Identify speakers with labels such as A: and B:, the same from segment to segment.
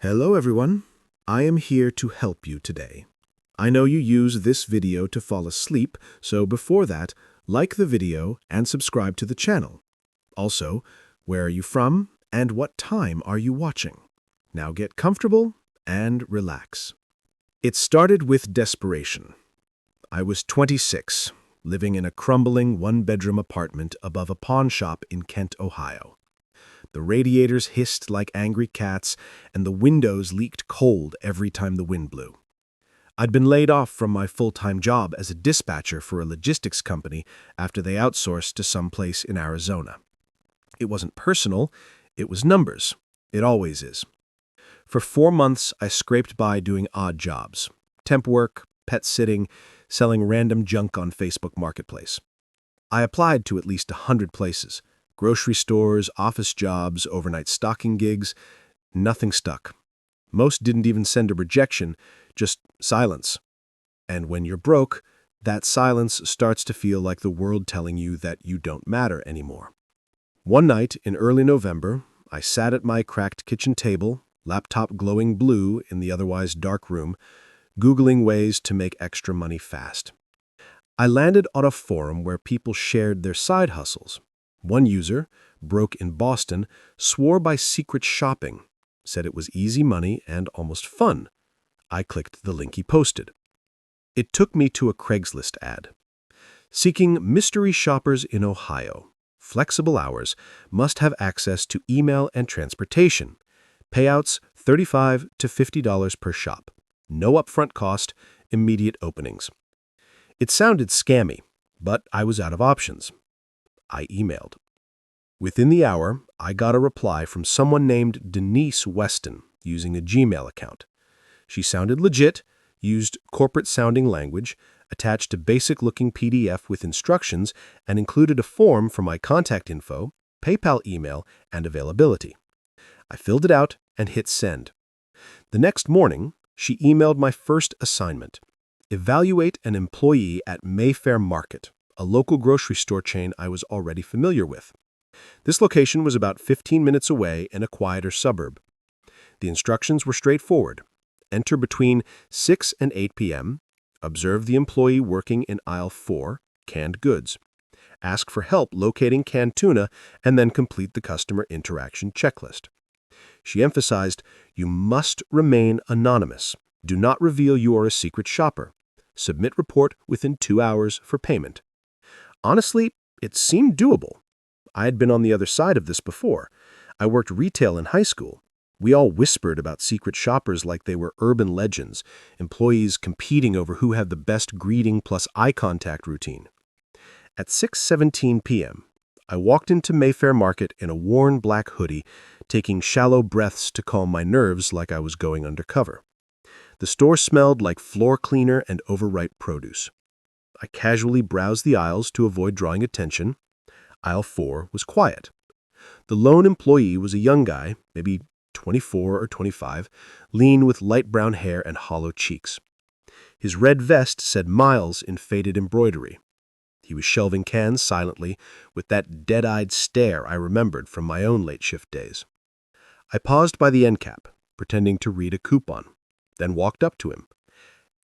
A: Hello everyone, I am here to help you today. I know you use this video to fall asleep, so before that, like the video and subscribe to the channel. Also, where are you from and what time are you watching? Now get comfortable and relax. It started with desperation. I was 26, living in a crumbling one-bedroom apartment above a pawn shop in Kent, Ohio. The radiators hissed like angry cats, and the windows leaked cold every time the wind blew. I'd been laid off from my full-time job as a dispatcher for a logistics company after they outsourced to some place in Arizona. It wasn't personal, it was numbers. It always is. For 4 months, I scraped by doing odd jobs. Temp work, pet sitting, selling random junk on Facebook Marketplace. I applied to at least 100 places. Grocery stores, office jobs, overnight stocking gigs. Nothing stuck. Most didn't even send a rejection, just silence. And when you're broke, that silence starts to feel like the world telling you that you don't matter anymore. One night in early November, I sat at my cracked kitchen table, laptop glowing blue in the otherwise dark room, Googling ways to make extra money fast. I landed on a forum where people shared their side hustles. One user, broke in Boston, swore by secret shopping, said it was easy money and almost fun. I clicked the link he posted. It took me to a Craigslist ad. Seeking mystery shoppers in Ohio. Flexible hours, must have access to email and transportation. Payouts $35 to $50 per shop. No upfront cost, immediate openings. It sounded scammy, but I was out of options. I emailed. Within the hour, I got a reply from someone named Denise Weston using a Gmail account. She sounded legit, used corporate-sounding language, attached a basic-looking PDF with instructions, and included a form for my contact info, PayPal email, and availability. I filled it out and hit send. The next morning, she emailed my first assignment. Evaluate an employee at Mayfair Market, a local grocery store chain I was already familiar with. This location was about 15 minutes away in a quieter suburb. The instructions were straightforward. Enter between 6 and 8 p.m., observe the employee working in aisle 4, canned goods. Ask for help locating canned tuna, and then complete the customer interaction checklist. She emphasized, you must remain anonymous. Do not reveal you are a secret shopper. Submit report within 2 hours for payment. Honestly, it seemed doable. I had been on the other side of this before. I worked retail in high school. We all whispered about secret shoppers like they were urban legends, employees competing over who had the best greeting plus eye contact routine. At 6:17 p.m., I walked into Mayfair Market in a worn black hoodie, taking shallow breaths to calm my nerves like I was going undercover. The store smelled like floor cleaner and overripe produce. I casually browsed the aisles to avoid drawing attention. Aisle 4 was quiet. The lone employee was a young guy, maybe 24 or 25, lean with light brown hair and hollow cheeks. His red vest said Miles in faded embroidery. He was shelving cans silently with that dead-eyed stare I remembered from my own late shift days. I paused by the end cap, pretending to read a coupon, then walked up to him.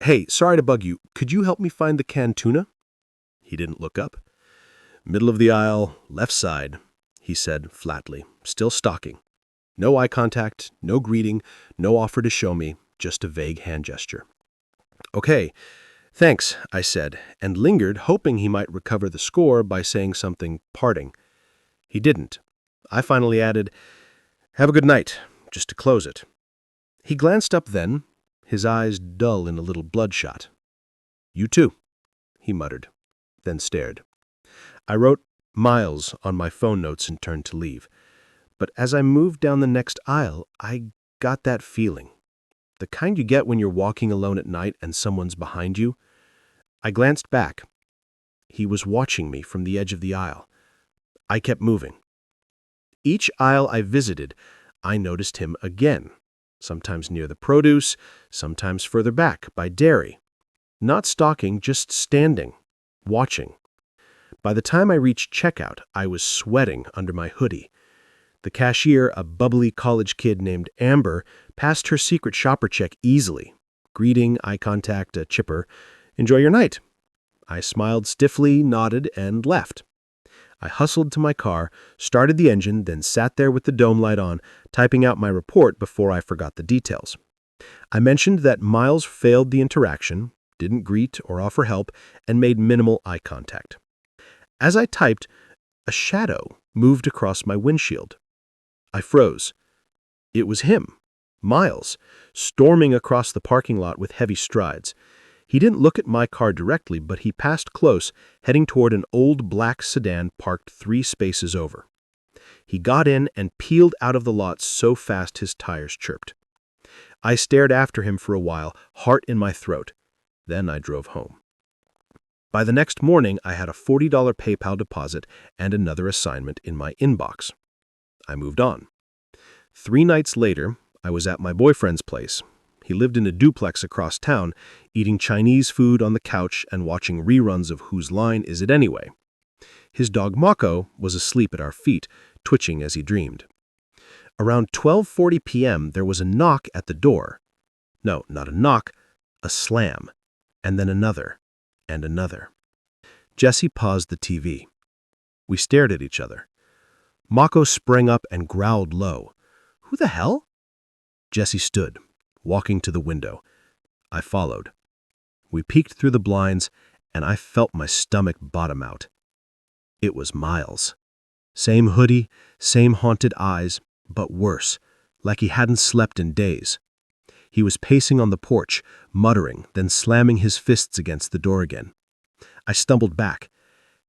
A: "Hey, sorry to bug you. Could you help me find the canned tuna?" He didn't look up. "Middle of the aisle, left side," he said flatly, still stalking. No eye contact, no greeting, no offer to show me, just a vague hand gesture. "Okay, thanks," I said, and lingered, hoping he might recover the score by saying something parting. He didn't. I finally added, "Have a good night," just to close it. He glanced up then, his eyes dull and a little bloodshot. "You too," he muttered, then stared. I wrote Miles on my phone notes and turned to leave. But as I moved down the next aisle, I got that feeling. The kind you get when you're walking alone at night and someone's behind you. I glanced back. He was watching me from the edge of the aisle. I kept moving. Each aisle I visited, I noticed him again, sometimes near the produce, sometimes further back by dairy. Not stalking, just standing, watching. By the time I reached checkout, I was sweating under my hoodie. The cashier, a bubbly college kid named Amber, passed her secret shopper check easily. Greeting, eye contact, a chipper. "Enjoy your night." I smiled stiffly, nodded, and left. I hustled to my car, started the engine, then sat there with the dome light on, typing out my report before I forgot the details. I mentioned that Miles failed the interaction, didn't greet or offer help, and made minimal eye contact. As I typed, a shadow moved across my windshield. I froze. It was him, Miles, storming across the parking lot with heavy strides. He didn't look at my car directly, but he passed close, heading toward an old black sedan parked 3 spaces over. He got in and peeled out of the lot so fast his tires chirped. I stared after him for a while, heart in my throat. Then I drove home. By the next morning, I had a $40 PayPal deposit and another assignment in my inbox. I moved on. 3 nights later, I was at my boyfriend's place. He lived in a duplex across town, eating Chinese food on the couch and watching reruns of Whose Line Is It Anyway? His dog Mako was asleep at our feet, twitching as he dreamed. Around 12:40 p.m., there was a knock at the door. No, not a knock, a slam. And then another, and another. Jesse paused the TV. We stared at each other. Mako sprang up and growled low. "Who the hell?" Jesse stood, walking to the window. I followed. We peeked through the blinds, and I felt my stomach bottom out. It was Miles. Same hoodie, same haunted eyes, but worse, like he hadn't slept in days. He was pacing on the porch, muttering, then slamming his fists against the door again. I stumbled back.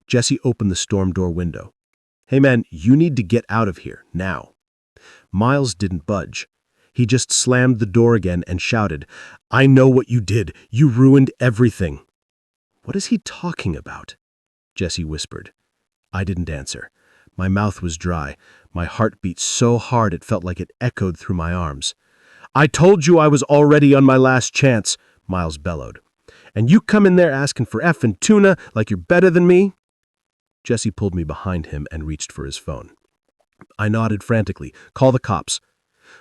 A: Jesse opened the storm door window. "Hey man, you need to get out of here, now." Miles didn't budge. He just slammed the door again and shouted, "I know what you did. You ruined everything." "What is he talking about?" Jesse whispered. I didn't answer. My mouth was dry. My heart beat so hard it felt like it echoed through my arms. "I told you I was already on my last chance," Miles bellowed. "And you come in there asking for effing tuna like you're better than me?" Jesse pulled me behind him and reached for his phone. I nodded frantically. "Call the cops."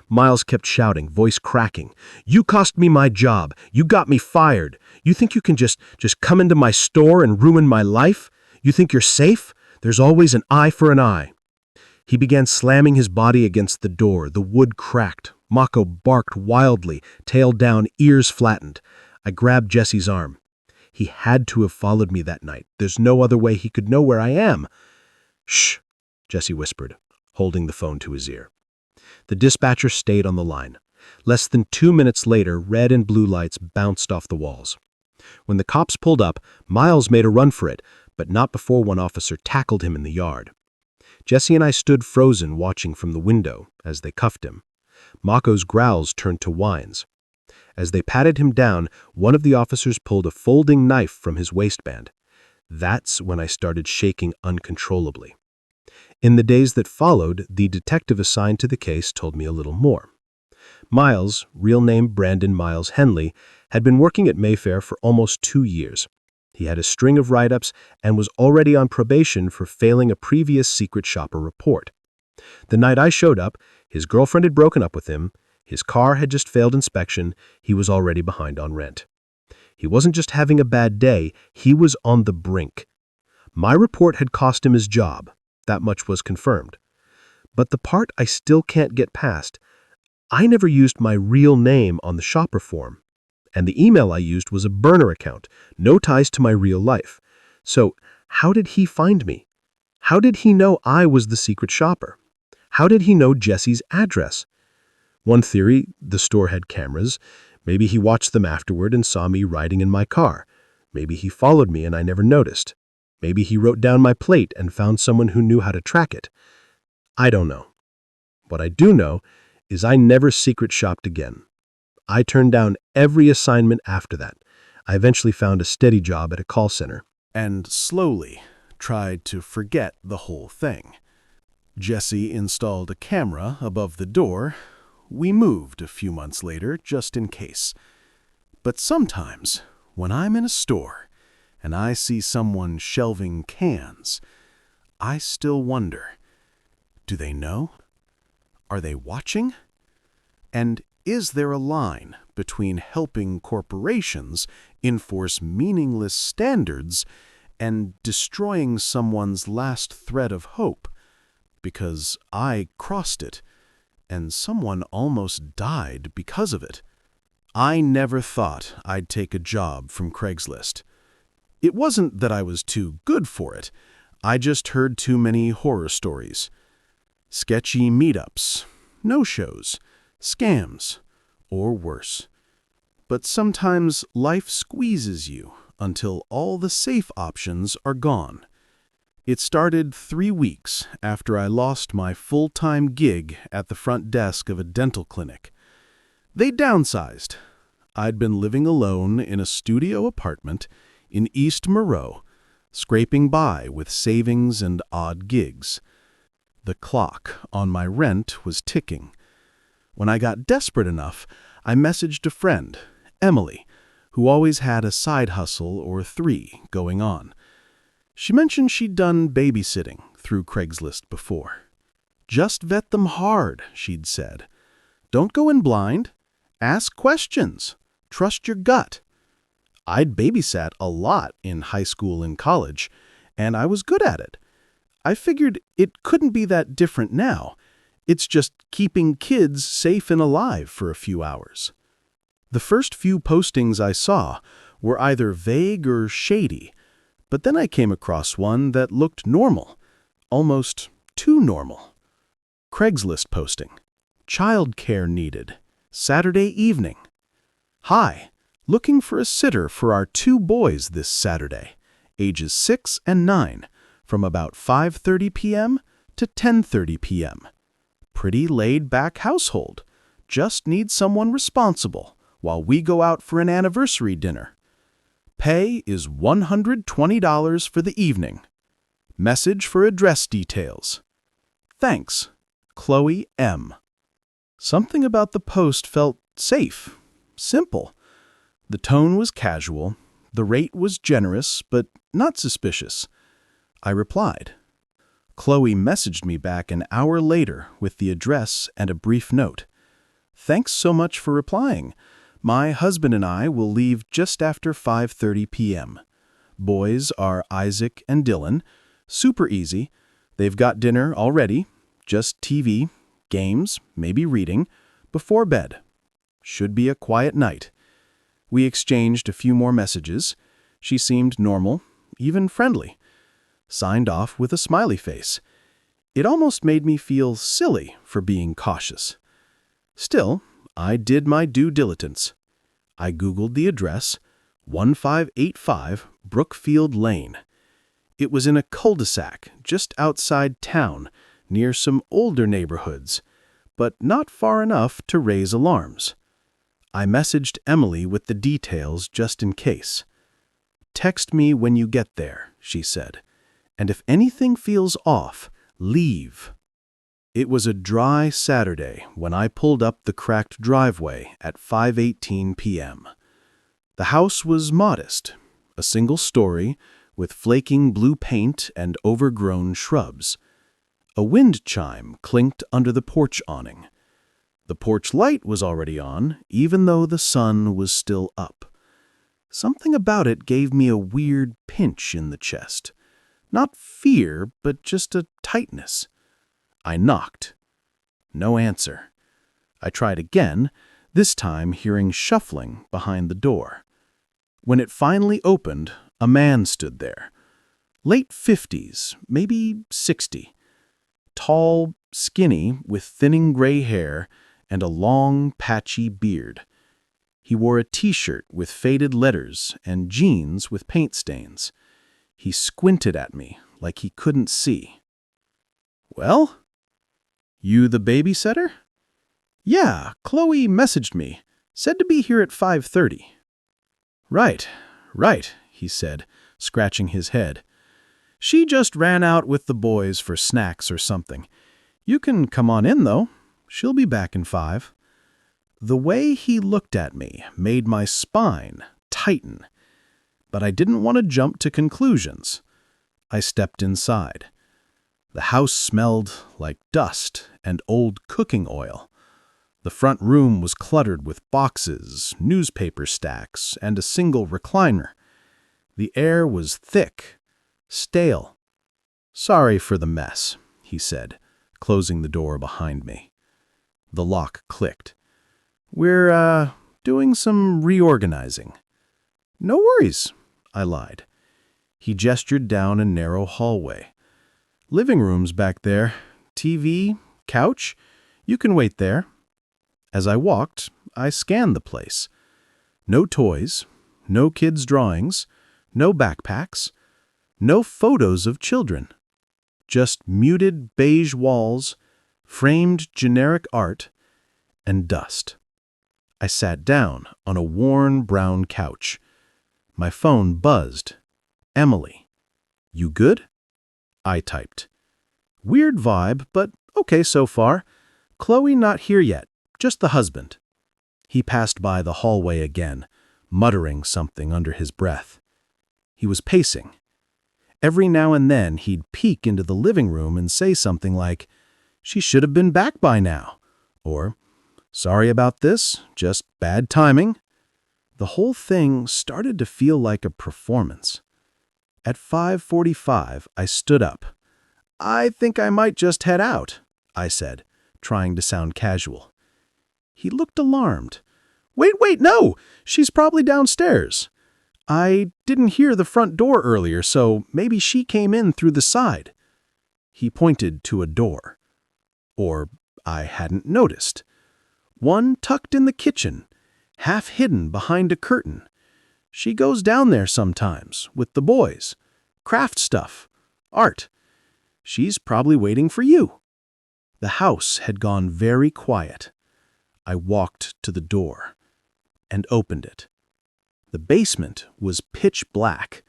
A: Miles kept shouting, voice cracking. "You cost me my job. You got me fired. You think you can just come into my store and ruin my life? You think you're safe? There's always an eye for an eye." He began slamming his body against the door. The wood cracked. Mako barked wildly, tail down, ears flattened. I grabbed Jesse's arm. He had to have followed me that night. There's no other way he could know where I am. "Shh," Jesse whispered, holding the phone to his ear. The dispatcher stayed on the line. Less than 2 minutes later, red and blue lights bounced off the walls. When the cops pulled up, Miles made a run for it, but not before one officer tackled him in the yard. Jesse and I stood frozen, watching from the window as they cuffed him. Mako's growls turned to whines. As they patted him down, one of the officers pulled a folding knife from his waistband. That's when I started shaking uncontrollably. In the days that followed, the detective assigned to the case told me a little more. Miles, real name Brandon Miles Henley, had been working at Mayfair for almost 2 years. He had a string of write-ups and was already on probation for failing a previous secret shopper report. The night I showed up, his girlfriend had broken up with him, his car had just failed inspection, he was already behind on rent. He wasn't just having a bad day, he was on the brink. My report had cost him his job. That much was confirmed. But the part I still can't get past, I never used my real name on the shopper form. And the email I used was a burner account, no ties to my real life. So how did he find me? How did he know I was the secret shopper? How did he know Jesse's address? One theory, the store had cameras. Maybe he watched them afterward and saw me riding in my car. Maybe he followed me and I never noticed. Maybe he wrote down my plate and found someone who knew how to track it. I don't know. What I do know is I never secret shopped again. I turned down every assignment after that. I eventually found a steady job at a call center and slowly tried to forget the whole thing. Jesse installed a camera above the door. We moved a few months later just in case. But sometimes, when I'm in a store and I see someone shelving cans, I still wonder, do they know? Are they watching? And is there a line between helping corporations enforce meaningless standards and destroying someone's last thread of hope? Because I crossed it, and someone almost died because of it. I never thought I'd take a job from Craigslist. It wasn't that I was too good for it. I just heard too many horror stories. Sketchy meetups, no-shows, scams, or worse. But sometimes life squeezes you until all the safe options are gone. It started 3 weeks after I lost my full-time gig at the front desk of a dental clinic. They downsized. I'd been living alone in a studio apartment in East Moreau, scraping by with savings and odd gigs. The clock on my rent was ticking. When I got desperate enough, I messaged a friend, Emily, who always had a side hustle or 3 going on. She mentioned she'd done babysitting through Craigslist before. Just vet them hard, she'd said. Don't go in blind. Ask questions. Trust your gut. I'd babysat a lot in high school and college, and I was good at it. I figured it couldn't be that different now. It's just keeping kids safe and alive for a few hours. The first few postings I saw were either vague or shady, but then I came across one that looked normal, almost too normal. Craigslist posting. Childcare needed. Saturday evening. Hi, looking for a sitter for our 2 boys this Saturday, ages 6 and 9, from about 5:30 p.m. to 10:30 p.m. Pretty laid-back household. Just need someone responsible while we go out for an anniversary dinner. Pay is $120 for the evening. Message for address details. Thanks, Chloe M. Something about the post felt safe, simple. The tone was casual, the rate was generous, but not suspicious. I replied. Chloe messaged me back an hour later with the address and a brief note. Thanks so much for replying. My husband and I will leave just after 5:30 p.m. Boys are Isaac and Dylan. Super easy. They've got dinner already. Just TV, games, maybe reading, before bed. Should be a quiet night. We exchanged a few more messages. She seemed normal, even friendly. Signed off with a smiley face. It almost made me feel silly for being cautious. Still, I did my due diligence. I Googled the address, 1585 Brookfield Lane. It was in a cul-de-sac just outside town, near some older neighborhoods, but not far enough to raise alarms. I messaged Emily with the details just in case. Text me when you get there, she said, and if anything feels off, leave. It was a dry Saturday when I pulled up the cracked driveway at 5:18 p.m. The house was modest, a single story with flaking blue paint and overgrown shrubs. A wind chime clinked under the porch awning. The porch light was already on, even though the sun was still up. Something about it gave me a weird pinch in the chest. Not fear, but just a tightness. I knocked. No answer. I tried again, this time hearing shuffling behind the door. When it finally opened, a man stood there. Late 50s, maybe 60. Tall, skinny, with thinning gray hair and a long, patchy beard. He wore a t-shirt with faded letters and jeans with paint stains. He squinted at me like he couldn't see. Well? You the babysitter? Yeah, Chloe messaged me. Said to be here at 5:30. Right, he said, scratching his head. She just ran out with the boys for snacks or something. You can come on in, though. She'll be back in 5. The way he looked at me made my spine tighten. But I didn't want to jump to conclusions. I stepped inside. The house smelled like dust and old cooking oil. The front room was cluttered with boxes, newspaper stacks, and a single recliner. The air was thick, stale. "Sorry for the mess," he said, closing the door behind me. The lock clicked. "We're, doing some reorganizing." "No worries," I lied. He gestured down a narrow hallway. "Living room's back there. TV, couch. You can wait there." As I walked, I scanned the place. No toys, no kids' drawings, no backpacks, no photos of children. Just muted beige walls, framed generic art, and dust. I sat down on a worn brown couch. My phone buzzed. "Emily. You good?" I typed. "Weird vibe, but okay so far. Chloe not here yet, just the husband." He passed by the hallway again, muttering something under his breath. He was pacing. Every now and then he'd peek into the living room and say something like, "She should have been back by now," or, "Sorry about this, just bad timing." The whole thing started to feel like a performance. At 5:45, I stood up. "I think I might just head out," I said, trying to sound casual. He looked alarmed. Wait, no! She's probably downstairs. I didn't hear the front door earlier, so maybe she came in through the side." He pointed to a door. Or I hadn't noticed. One tucked in the kitchen, half hidden behind a curtain. She goes down there sometimes, with the boys. Craft stuff. Art. She's probably waiting for you." The house had gone very quiet. I walked to the door and opened it. The basement was pitch black.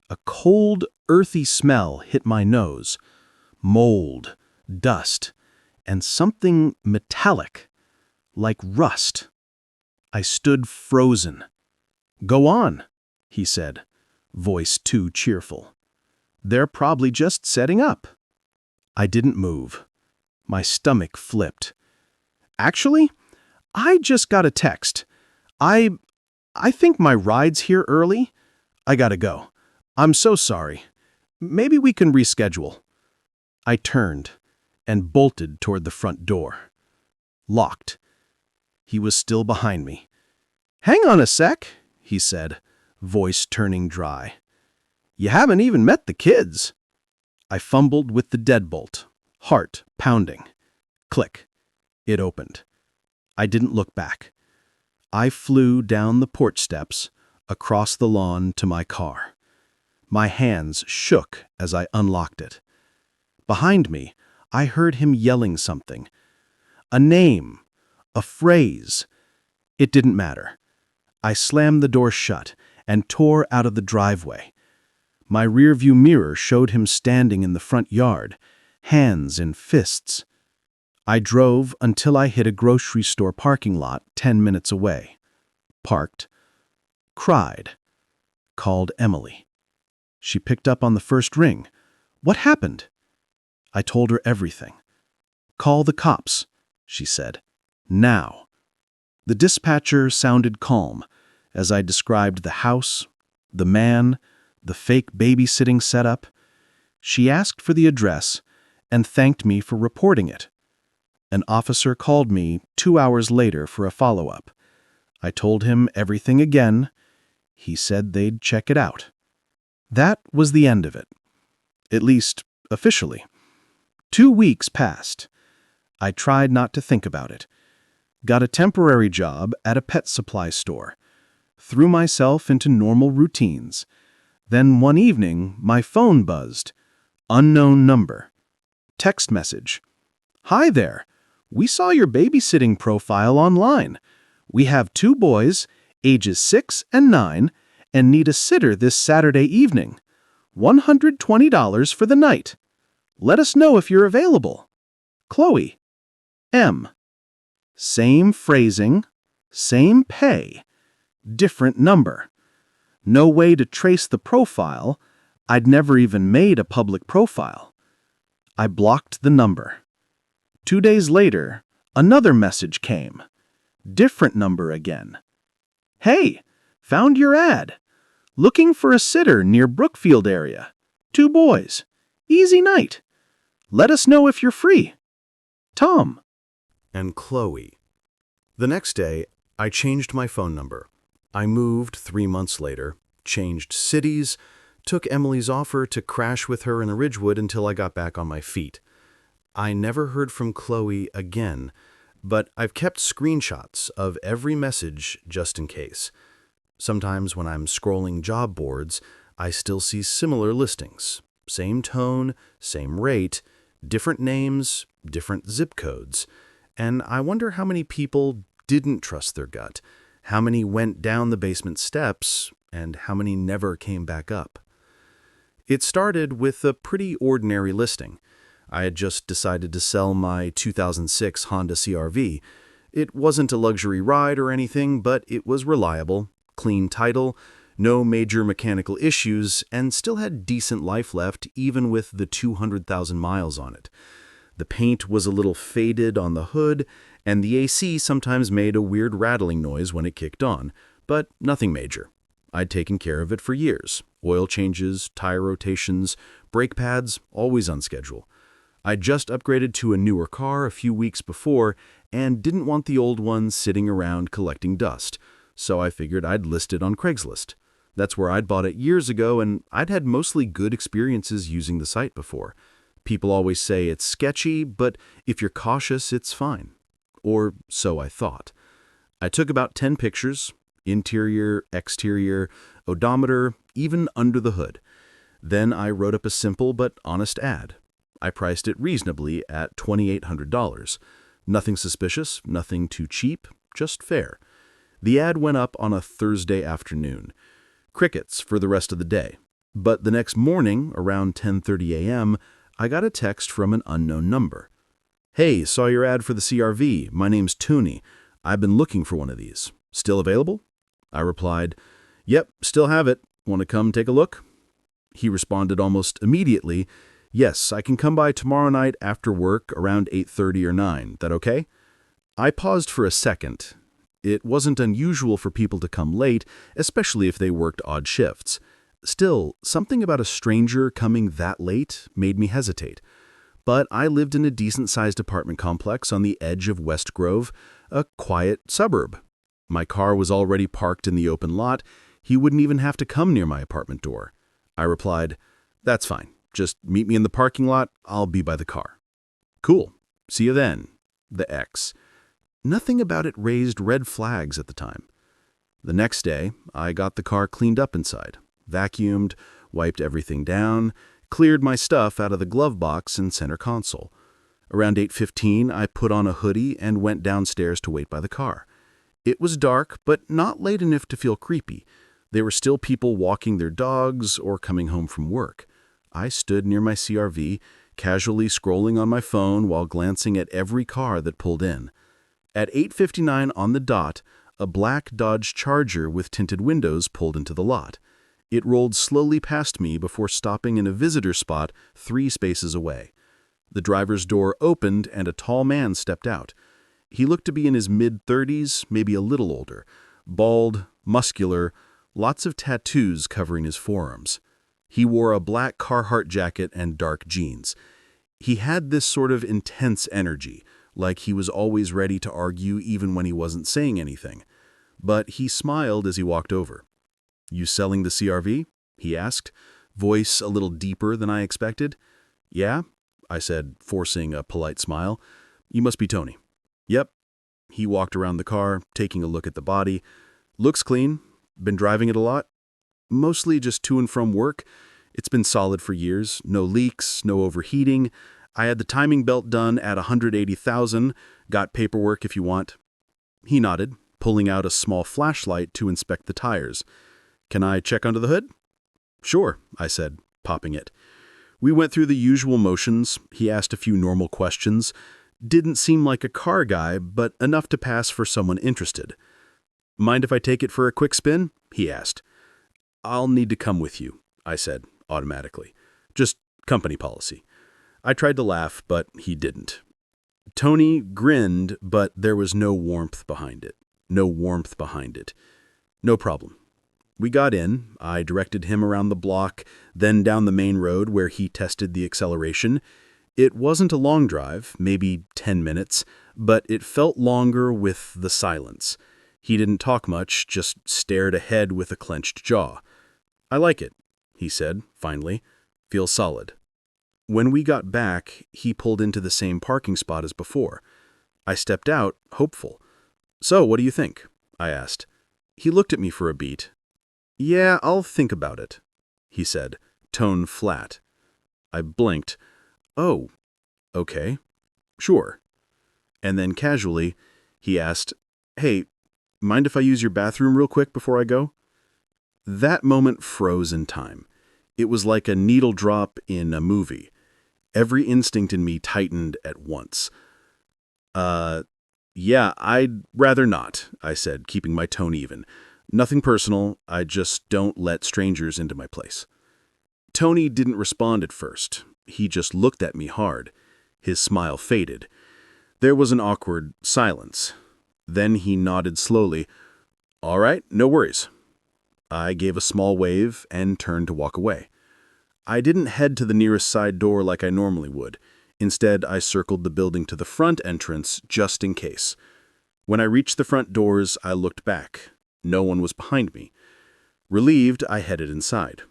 A: A cold, earthy smell hit my nose. Mold, dust, and something metallic, like rust. I stood frozen. "Go on," he said, voice too cheerful. "They're probably just setting up." I didn't move. My stomach flipped. "Actually, I just got a text. I think my ride's here early. I gotta go. I'm so sorry. Maybe we can reschedule." I turned and bolted toward the front door. Locked. He was still behind me. "Hang on a sec," he said, voice turning dry. "You haven't even met the kids." I fumbled with the deadbolt, heart pounding. Click. It opened. I didn't look back. I flew down the porch steps, across the lawn to my car. My hands shook as I unlocked it. Behind me, I heard him yelling something. A name, a phrase. It didn't matter. I slammed the door shut and tore out of the driveway. My rearview mirror showed him standing in the front yard, hands in fists. I drove until I hit a grocery store parking lot 10 minutes away. Parked. Cried. Called Emily. She picked up on the first ring. "What happened?" I told her everything. "Call the cops," she said. "Now." The dispatcher sounded calm as I described the house, the man, the fake babysitting setup. She asked for the address and thanked me for reporting it. An officer called me 2 hours later for a follow-up. I told him everything again. He said they'd check it out. That was the end of it. At least, officially. 2 weeks passed. I tried not to think about it. Got a temporary job at a pet supply store. Threw myself into normal routines. Then one evening, my phone buzzed. Unknown number. Text message. "Hi there. We saw your babysitting profile online. We have 2 boys, ages 6 and 9, and need a sitter this Saturday evening. $120 for the night. Let us know if you're available. Chloe. M." Same phrasing, same pay, different number. No way to trace the profile. I'd never even made a public profile.
B: I blocked the number. 2 days later, another message came. Different number again. Hey, found your ad. Looking for a sitter near Brookfield area. 2 boys. Easy night. Let us know if you're free. Tom.
A: And Chloe. The next day, I changed my phone number. I moved 3 months later, changed cities, took Emily's offer to crash with her in Ridgewood until I got back on my feet. I never heard from Chloe again, but I've kept screenshots of every message just in case. Sometimes when I'm scrolling job boards, I still see similar listings. Same tone, same rate, different names, different zip codes. And I wonder how many people didn't trust their gut, how many went down the basement steps, and how many never came back up. It started with a pretty ordinary listing. I had just decided to sell my 2006 Honda CR-V. It wasn't a luxury ride or anything, but it was reliable, clean title, no major mechanical issues, and still had decent life left even with the 200,000 miles on it. The paint was a little faded on the hood, and the AC sometimes made a weird rattling noise when it kicked on, but nothing major. I'd taken care of it for years. Oil changes, tire rotations, brake pads, always on schedule. I'd just upgraded to a newer car a few weeks before and didn't want the old one sitting around collecting dust, so I figured I'd list it on Craigslist. That's where I'd bought it years ago, and I'd had mostly good experiences using the site before. People always say it's sketchy, but if you're cautious, it's fine. Or so I thought. I took about 10 pictures, interior, exterior, odometer, even under the hood. Then I wrote up a simple but honest ad. I priced it reasonably at $2,800. Nothing suspicious, nothing too cheap, just fair. The ad went up on a Thursday afternoon. Crickets for the rest of the day. But the next morning, around 10:30 a.m., I got a text from an unknown number. Hey, saw your ad for the CR-V. My name's Toonie. I've been looking for one of these. Still available? I replied, Yep, still have it. Want to come take a look? He responded almost immediately, Yes, I can come by tomorrow night after work around 8:30 or 9. That okay? I paused for a second. It wasn't unusual for people to come late, especially if they worked odd shifts. Still, something about a stranger coming that late made me hesitate. But I lived in a decent-sized apartment complex on the edge of West Grove, a quiet suburb. My car was already parked in the open lot. He wouldn't even have to come near my apartment door. I replied, That's fine. Just meet me in the parking lot. I'll be by the car. Cool. See you then. The X. Nothing about it raised red flags at the time. The next day, I got the car cleaned up inside, vacuumed, wiped everything down, cleared my stuff out of the glove box and center console. Around 8:15, I put on a hoodie and went downstairs to wait by the car. It was dark, but not late enough to feel creepy. There were still people walking their dogs or coming home from work. I stood near my CR-V, casually scrolling on my phone while glancing at every car that pulled in. At 8:59 on the dot, a black Dodge Charger with tinted windows pulled into the lot. It rolled slowly past me before stopping in a visitor spot 3 spaces away. The driver's door opened and a tall man stepped out. He looked to be in his mid-30s, maybe a little older, bald, muscular, lots of tattoos covering his forearms. He wore a black Carhartt jacket and dark jeans. He had this sort of intense energy, like he was always ready to argue even when he wasn't saying anything. But he smiled as he walked over. You selling the CR-V? He asked, voice a little deeper than I expected. Yeah, I said, forcing a polite smile. You must be Tony. Yep. He walked around the car, taking a look at the body. Looks clean. Been driving it a lot? Mostly just to and from work. It's been solid for years. No leaks, no overheating. I had the timing belt done at 180,000. Got paperwork if you want. He nodded, pulling out a small flashlight to inspect the tires. Can I check under the hood? Sure, I said, popping it. We went through the usual motions. He asked a few normal questions. Didn't seem like a car guy, but enough to pass for someone interested. Mind if I take it for a quick spin? He asked. I'll need to come with you, I said, automatically. Just company policy.
B: I tried to laugh, but he didn't. Tony grinned, but there was no warmth behind it. No warmth behind it. No problem. We got in. I directed him around the block, then down the main road where he tested the acceleration. It wasn't a long drive, maybe 10 minutes, but it felt longer with the silence. He didn't talk much, just stared ahead with a clenched jaw. "I like it," he said, finally. "Feels solid." When we got back, he pulled into the same parking spot as before. I stepped out, hopeful. "So, what do you think?" I asked. He looked at me for a beat. "Yeah, I'll think about it," he said, tone flat. I blinked. "Oh, okay, sure." And then casually, he asked, "Hey, mind if I use your bathroom real quick before I go?" That moment froze in time. It was like a needle drop in a movie. Every instinct in me tightened at once. Yeah, I'd rather not," I said, keeping my tone even. "Nothing personal, I just don't let strangers into my place." Tony didn't respond at first. He just looked at me hard. His smile faded. There was an awkward silence. Then he nodded slowly. "All right, no worries." I gave a small wave and turned to walk away. I didn't head to the nearest side door like I normally would. Instead, I circled the building to the front entrance just in case. When I reached the front doors, I looked back. No one was behind me. Relieved, I headed inside.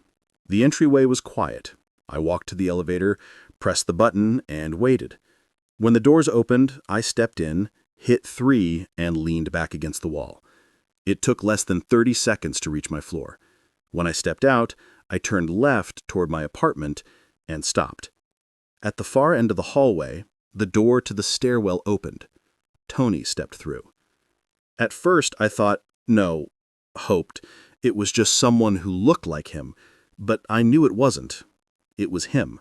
B: The entryway was quiet. I walked to the elevator, pressed the button, and waited. When the doors opened, I stepped in, hit 3, and leaned back against the wall. It took less than 30 seconds to reach my floor. When I stepped out, I turned left toward my apartment and stopped. At the far end of the hallway, the door to the stairwell opened. Tony stepped through. At first, I thought, hoped, it was just someone who looked like him, but I knew it wasn't. It was him.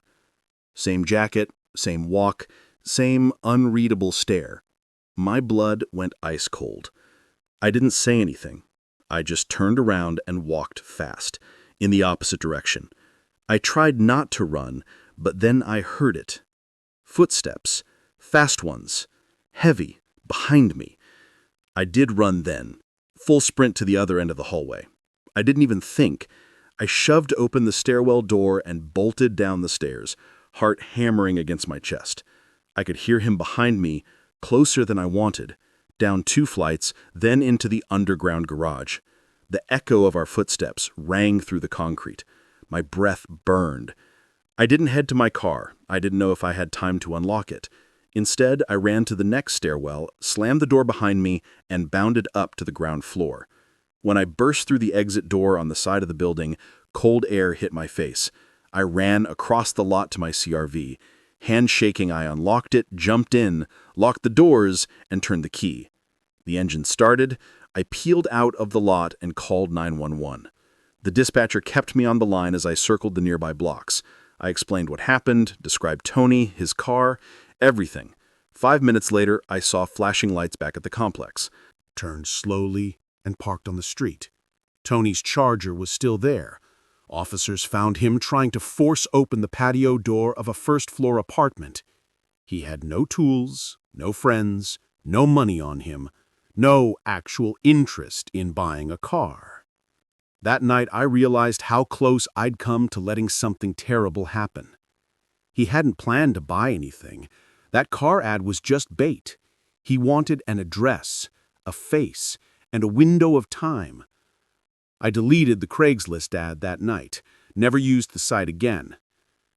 B: Same jacket, same walk, same unreadable stare. My blood went ice cold. I didn't say anything. I just turned around and walked fast, in the opposite direction. I tried not to run, but then I heard it. Footsteps, fast ones, heavy, behind me. I did run then, full sprint to the other end of the hallway. I didn't even think. I shoved open the stairwell door and bolted down the stairs, heart hammering against my chest. I could hear him behind me, closer than I wanted, down 2 flights, then into the underground garage. The echo of our footsteps rang through the concrete. My breath burned. I didn't head to my car. I didn't know if I had time to unlock it. Instead, I ran to the next stairwell, slammed the door behind me, and bounded up to the ground floor. When I burst through the exit door on the side of the building, cold air hit my face. I ran across the lot to my CRV. Hand shaking, I unlocked it, jumped in, locked the doors, and turned the key. The engine started. I peeled out of the lot and called 911. The dispatcher kept me on the line as I circled the nearby blocks. I explained what happened, described Tony, his car, everything. 5 minutes later, I saw flashing lights back at the complex.
A: Turned slowly and parked on the street. Tony's Charger was still there. Officers found him trying to force open the patio door of a first-floor apartment. He had no tools, no friends, no money on him, no actual interest in buying a car. That night, I realized how close I'd come to letting something terrible happen. He hadn't planned to buy anything. That car ad was just bait. He wanted an address, a face, and a window of time. I deleted the Craigslist ad that night, never used the site again.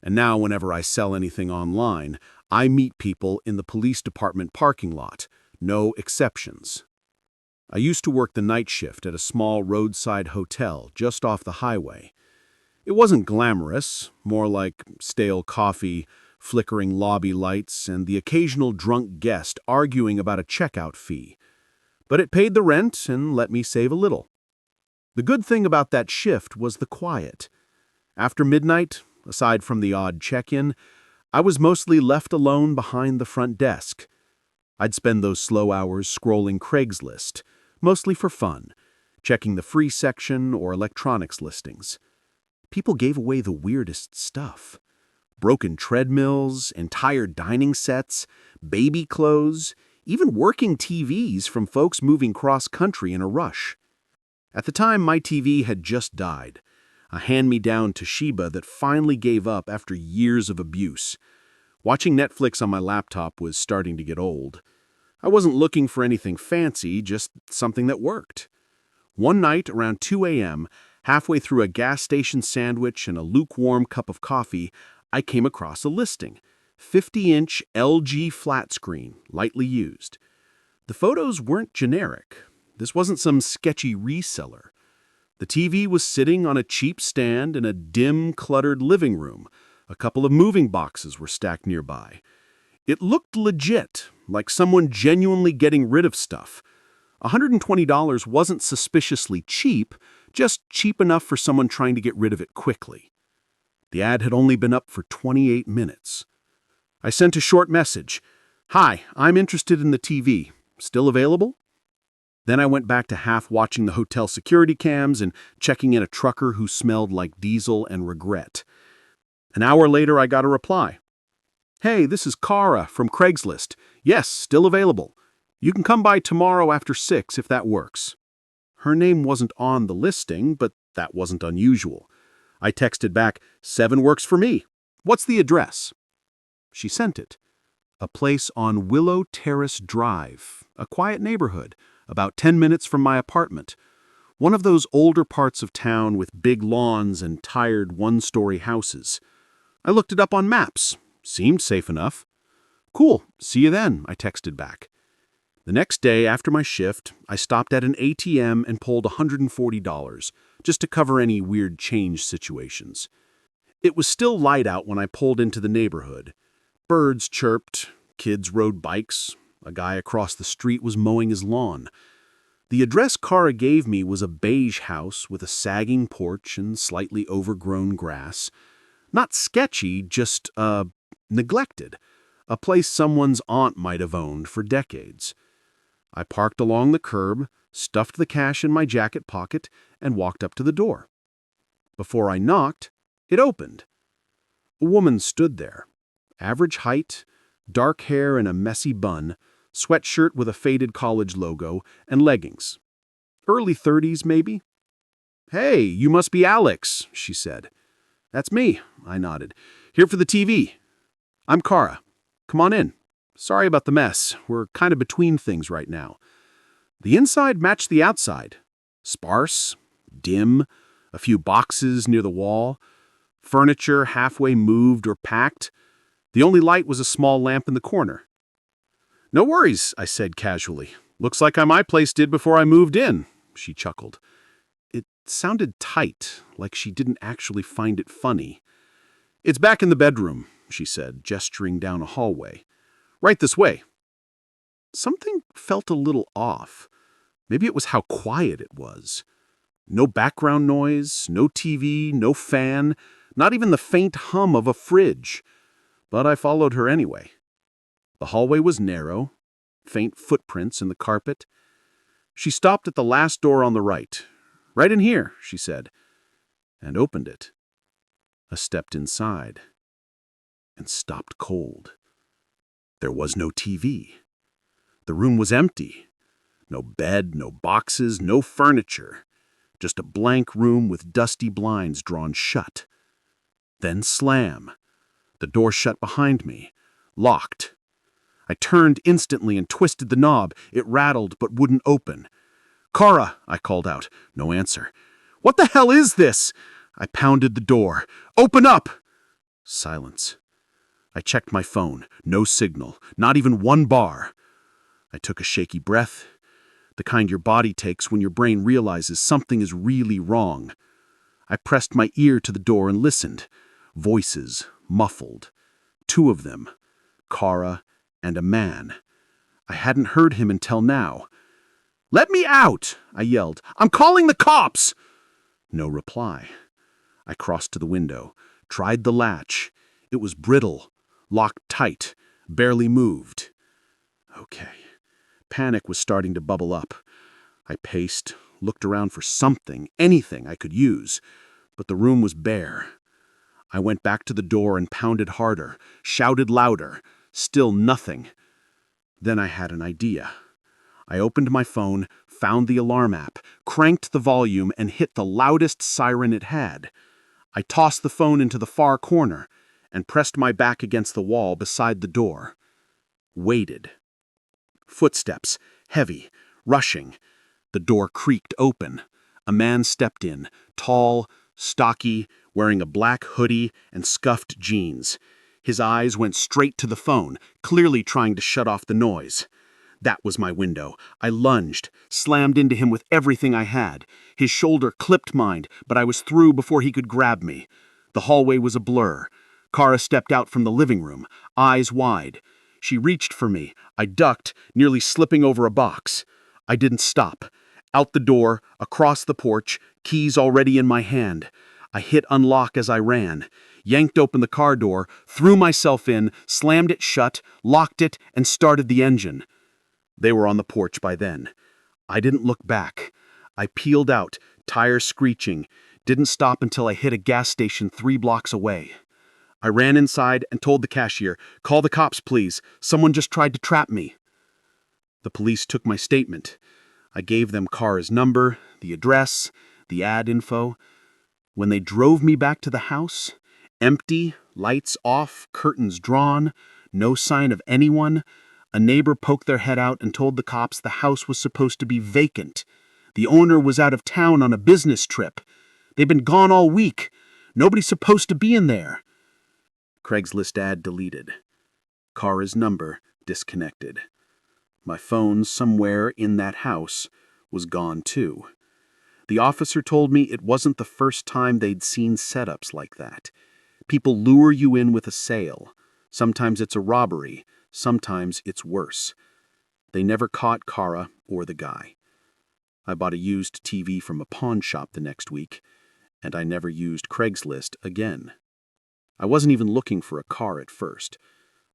A: And now whenever I sell anything online, I meet people in the police department parking lot, no exceptions. I used to work the night shift at a small roadside hotel just off the highway. It wasn't glamorous, more like stale coffee, flickering lobby lights, and the occasional drunk guest arguing about a checkout fee. But it paid the rent and let me save a little. The good thing about that shift was the quiet. After midnight, aside from the odd check-in, I was mostly left alone behind the front desk. I'd spend those slow hours scrolling Craigslist, mostly for fun, checking the free section or electronics listings. People gave away the weirdest stuff.
B: Broken treadmills, entire dining sets, baby clothes, even working TVs from folks moving cross-country in a rush. At the time, my TV had just died, a hand-me-down Toshiba that finally gave up after years of abuse. Watching Netflix on my laptop was starting to get old. I wasn't looking for anything fancy, just something that worked. One night, around 2 a.m., halfway through a gas station sandwich and a lukewarm cup of coffee, I came across a listing. 50-inch LG flat screen, lightly used. The photos weren't generic. This wasn't some sketchy reseller. The TV was sitting on a cheap stand in a dim, cluttered living room. A couple of moving boxes were stacked nearby. It looked legit, like someone genuinely getting rid of stuff. $120 wasn't suspiciously cheap, just cheap enough for someone trying to get rid of it quickly. The ad had only been up for 28 minutes. I sent a short message. "Hi, I'm interested in the TV. Still available?" Then I went back to half watching the hotel security cams and checking in a trucker who smelled like diesel and regret. An hour later, I got a reply. "Hey, this is Cara from Craigslist. Yes, still available. You can come by tomorrow after 6 if that works." Her name wasn't on the listing, but that wasn't unusual. I texted back, "7 works for me. What's the address?" She sent it. A place on Willow Terrace Drive, a quiet neighborhood, about 10 minutes from my apartment. One of those older parts of town with big lawns and tired one-story houses. I looked it up on maps. Seemed safe enough. "Cool, see you then," I texted back. The next day after my shift, I stopped at an ATM and pulled $140, just to cover any weird change situations. It was still light out when I pulled into the neighborhood. Birds chirped, kids rode bikes, a guy across the street was mowing his lawn. The address Cara gave me was a beige house with a sagging porch and slightly overgrown grass. Not sketchy, just, neglected. A place someone's aunt might have owned for decades. I parked along the curb, stuffed the cash in my jacket pocket, and walked up to the door. Before I knocked, it opened. A woman stood there. Average height, dark hair in a messy bun, sweatshirt with a faded college logo, and leggings. Early 30s, maybe? "Hey, you must be Alex," she said. "That's me," I nodded. "Here for the TV." "I'm Cara. Come on in. Sorry about the mess. We're kind of between things right now." The inside matched the outside. Sparse, dim, a few boxes near the wall, furniture halfway moved or packed. The only light was a small lamp in the corner. "No worries," I said casually. "Looks like how my place did before I moved in," she chuckled. It sounded tight, like she didn't actually find it funny. "It's back in the bedroom," she said, gesturing down a hallway. "Right this way." Something felt a little off. Maybe it was how quiet it was. No background noise, no TV, no fan, not even the faint hum of a fridge. But I followed her anyway. The hallway was narrow, faint footprints in the carpet. She stopped at the last door on the right. "Right in here," she said, and opened it. I stepped inside and stopped cold. There was no TV. The room was empty. No bed, no boxes, no furniture. Just a blank room with dusty blinds drawn shut. Then slam. The door shut behind me. Locked. I turned instantly and twisted the knob. It rattled but wouldn't open. "Cara," I called out. No answer. "What the hell is this?" I pounded the door. "Open up!" Silence. I checked my phone. No signal. Not even one bar. I took a shaky breath, the kind your body takes when your brain realizes something is really wrong. I pressed my ear to the door and listened. Voices, muffled. 2 of them. Cara and a man. I hadn't heard him until now. "Let me out!" I yelled. "I'm calling the cops!" No reply. I crossed to the window, tried the latch. It was brittle, locked tight, barely moved. Okay. Panic was starting to bubble up. I paced, looked around for something, anything I could use, but the room was bare. I went back to the door and pounded harder, shouted louder. Still nothing. Then I had an idea. I opened my phone, found the alarm app, cranked the volume, and hit the loudest siren it had. I tossed the phone into the far corner and pressed my back against the wall beside the door. Waited. Footsteps, heavy, rushing. The door creaked open. A man stepped in, tall, stocky, wearing a black hoodie and scuffed jeans. His eyes went straight to the phone, clearly trying to shut off the noise. That was my window. I lunged, slammed into him with everything I had. His shoulder clipped mine, but I was through before he could grab me. The hallway was a blur. Kara stepped out from the living room, eyes wide. She reached for me. I ducked, nearly slipping over a box. I didn't stop. Out the door, across the porch, keys already in my hand. I hit unlock as I ran, yanked open the car door, threw myself in, slammed it shut, locked it, and started the engine. They were on the porch by then. I didn't look back. I peeled out, tires screeching, didn't stop until I hit a gas station 3 blocks away. I ran inside and told the cashier, "Call the cops, please. Someone just tried to trap me." The police took my statement. I gave them Kara's number, the address, the ad info. When they drove me back to the house, empty, lights off, curtains drawn, no sign of anyone, a neighbor poked their head out and told the cops the house was supposed to be vacant. The owner was out of town on a business trip. They'd been gone all week. Nobody's supposed to be in there. Craigslist ad deleted. Kara's number disconnected. My phone somewhere in that house was gone too. The officer told me it wasn't the first time they'd seen setups like that. People lure you in with a sale. Sometimes it's a robbery. Sometimes it's worse. They never caught Kara or the guy. I bought a used TV from a pawn shop the next week, and I never used Craigslist again. I wasn't even looking for a car at first.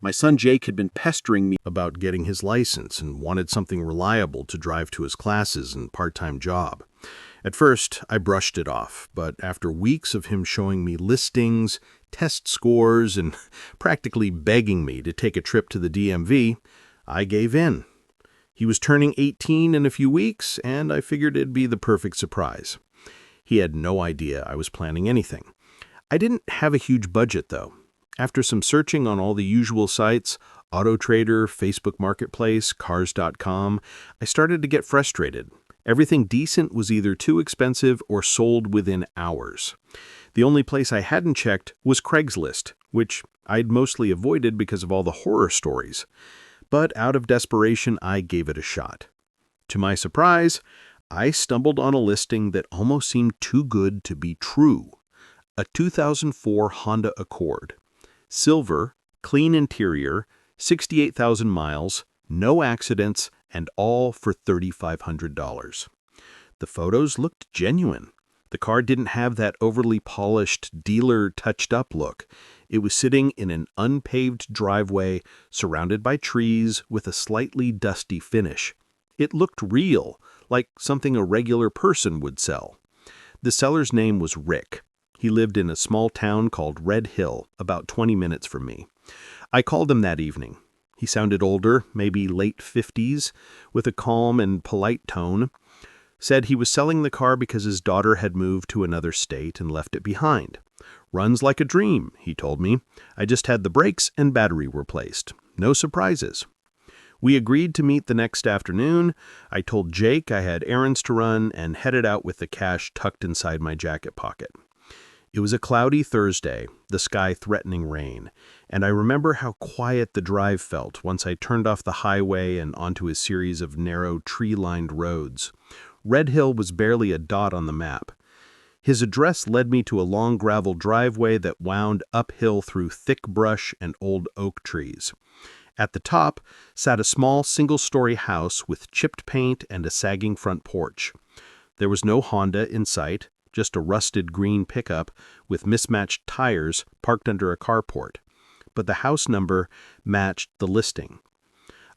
B: My son Jake had been pestering me
A: About getting his license and wanted something reliable to drive to his classes and part-time job. At first, I brushed it off, but after weeks of him showing me listings, test scores, and practically begging me to take a trip to the DMV, I gave in. He was turning 18 in a few weeks, and I figured it'd be the perfect surprise. He had no idea I was planning anything. I didn't have a huge budget, though. After some searching on all the usual sites, AutoTrader, Facebook Marketplace, Cars.com, I started to get frustrated. Everything decent was either too expensive or sold within hours. The only place I hadn't checked was Craigslist, which I'd mostly avoided because of all the horror stories. But out of desperation, I gave it a shot. To my surprise, I stumbled on a listing that almost seemed too good to be true. A 2004 Honda Accord. Silver, clean interior, 68,000 miles, no accidents, and all for $3,500. The photos looked genuine. The car didn't have that overly polished, dealer touched-up look. It was sitting in an unpaved driveway surrounded by trees with a slightly dusty finish. It looked real, like something a regular person would sell. The seller's name was Rick. He lived in a small town called Red Hill, about 20 minutes from me. I called him that evening. He sounded older, maybe late 50s, with a calm and polite tone. Said he was selling the car because his daughter had moved to another state and left it behind. Runs like a dream, he told me. I just had the brakes and battery replaced. No surprises. We agreed to meet the next afternoon. I told Jake I had errands to run and headed out with the cash tucked inside my jacket pocket. It was a cloudy Thursday, the sky threatening rain, and I remember how quiet the drive felt once I turned off the highway and onto a series of narrow, tree-lined roads. Red Hill was barely a dot on the map. His address led me to a long gravel driveway that wound uphill through thick brush and old oak trees. At the top sat a small single-story house with chipped paint and a sagging front porch. There was no Honda in sight, just a rusted green pickup with mismatched tires parked under a carport. But the house number matched the listing.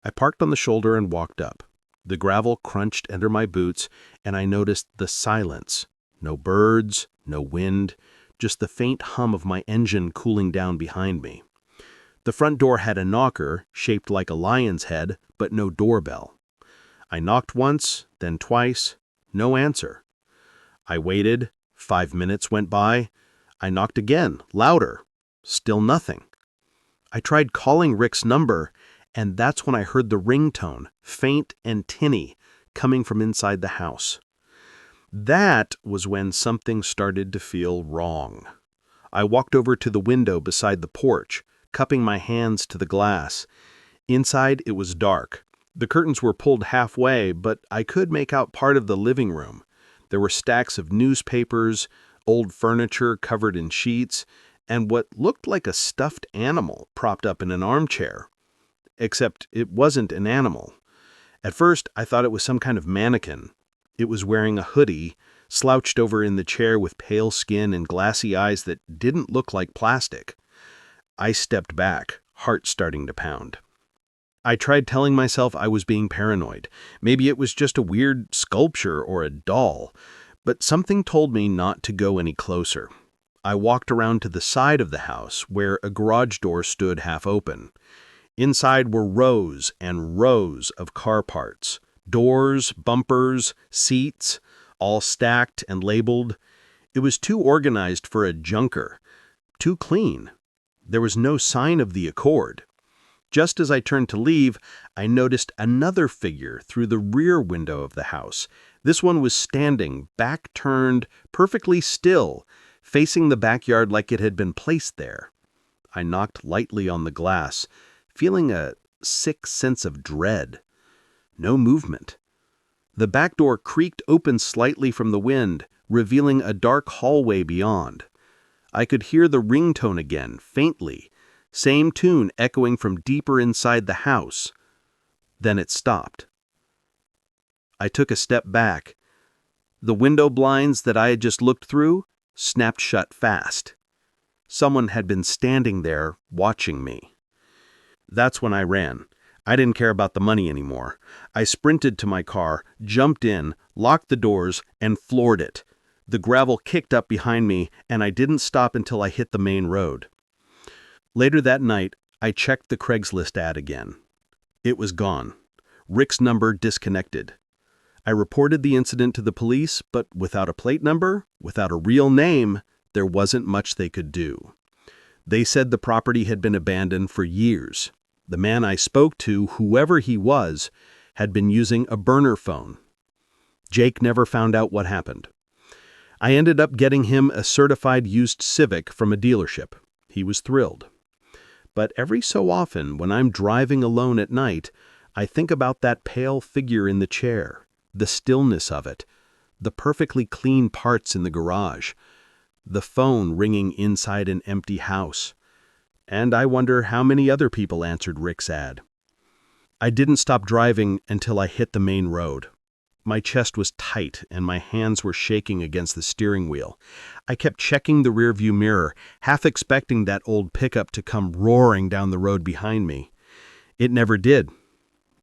A: I parked on the shoulder and walked up. The gravel crunched under my boots, and I noticed the silence. No birds, no wind,
B: just the faint hum of my engine cooling down behind me. The front door had a knocker, shaped like a lion's head, but no doorbell. I knocked once, then twice. No answer. I waited. 5 minutes went by. I knocked again, louder. Still nothing. I tried calling Rick's number, and that's when I heard the ringtone, faint and tinny, coming from inside the house. That was when something started to feel wrong. I walked over to the window beside the porch, cupping my hands to the glass. Inside, it was dark. The curtains were pulled halfway, but I could make out part of the living room. There were stacks of newspapers, old furniture covered in sheets, and what looked like a stuffed animal propped up in an armchair. Except it wasn't an animal. At first, I thought it was some kind of mannequin. It was wearing a hoodie, slouched over in the chair with pale skin and glassy eyes that didn't look like plastic. I stepped back, heart starting to pound. I tried telling myself I was being paranoid. Maybe it was just a weird sculpture or a doll, but something told me not to go any closer. I walked around to the side of the house where a garage door stood half open. Inside were rows and rows of car parts. Doors, bumpers, seats, all stacked and labeled. It was too organized for a junker. Too clean. There was no sign of the Accord. Just as I turned to leave, I noticed another figure through the rear window of the house. This one was standing, back turned, perfectly still, facing the backyard like it had been placed there. I knocked lightly on the glass, feeling a sick sense of dread. No movement. The back door creaked open slightly from the wind, revealing a dark hallway beyond. I could hear the ringtone again, faintly, same tune echoing from deeper inside the house. Then it stopped. I took a step back. The window blinds that I had just looked through snapped shut fast. Someone had been standing there, watching me. That's when I ran. I didn't care about the money anymore. I sprinted to my car, jumped in, locked the doors, and floored it. The gravel kicked up behind me, and I didn't stop until I hit the main road. Later that night, I checked the Craigslist ad again. It was gone. Rick's number disconnected. I reported the incident to the police, but without a plate number, without a real name, there wasn't much they could do. They said the property had been abandoned for years. The man I spoke to, whoever he was, had been using a burner phone. Jake never found out what happened. I ended up getting him a certified used Civic from a dealership. He was thrilled. But every so often, when I'm driving alone at night, I think about that pale figure in the chair, the stillness of it, the perfectly clean parts in the garage, the phone ringing inside an empty house. And I wonder how many other people answered Rick's ad. I didn't stop driving until I hit the main road. My chest was tight and my hands were shaking against the steering wheel. I kept checking the rearview mirror, half expecting that old pickup to come roaring down the road behind me. It never did.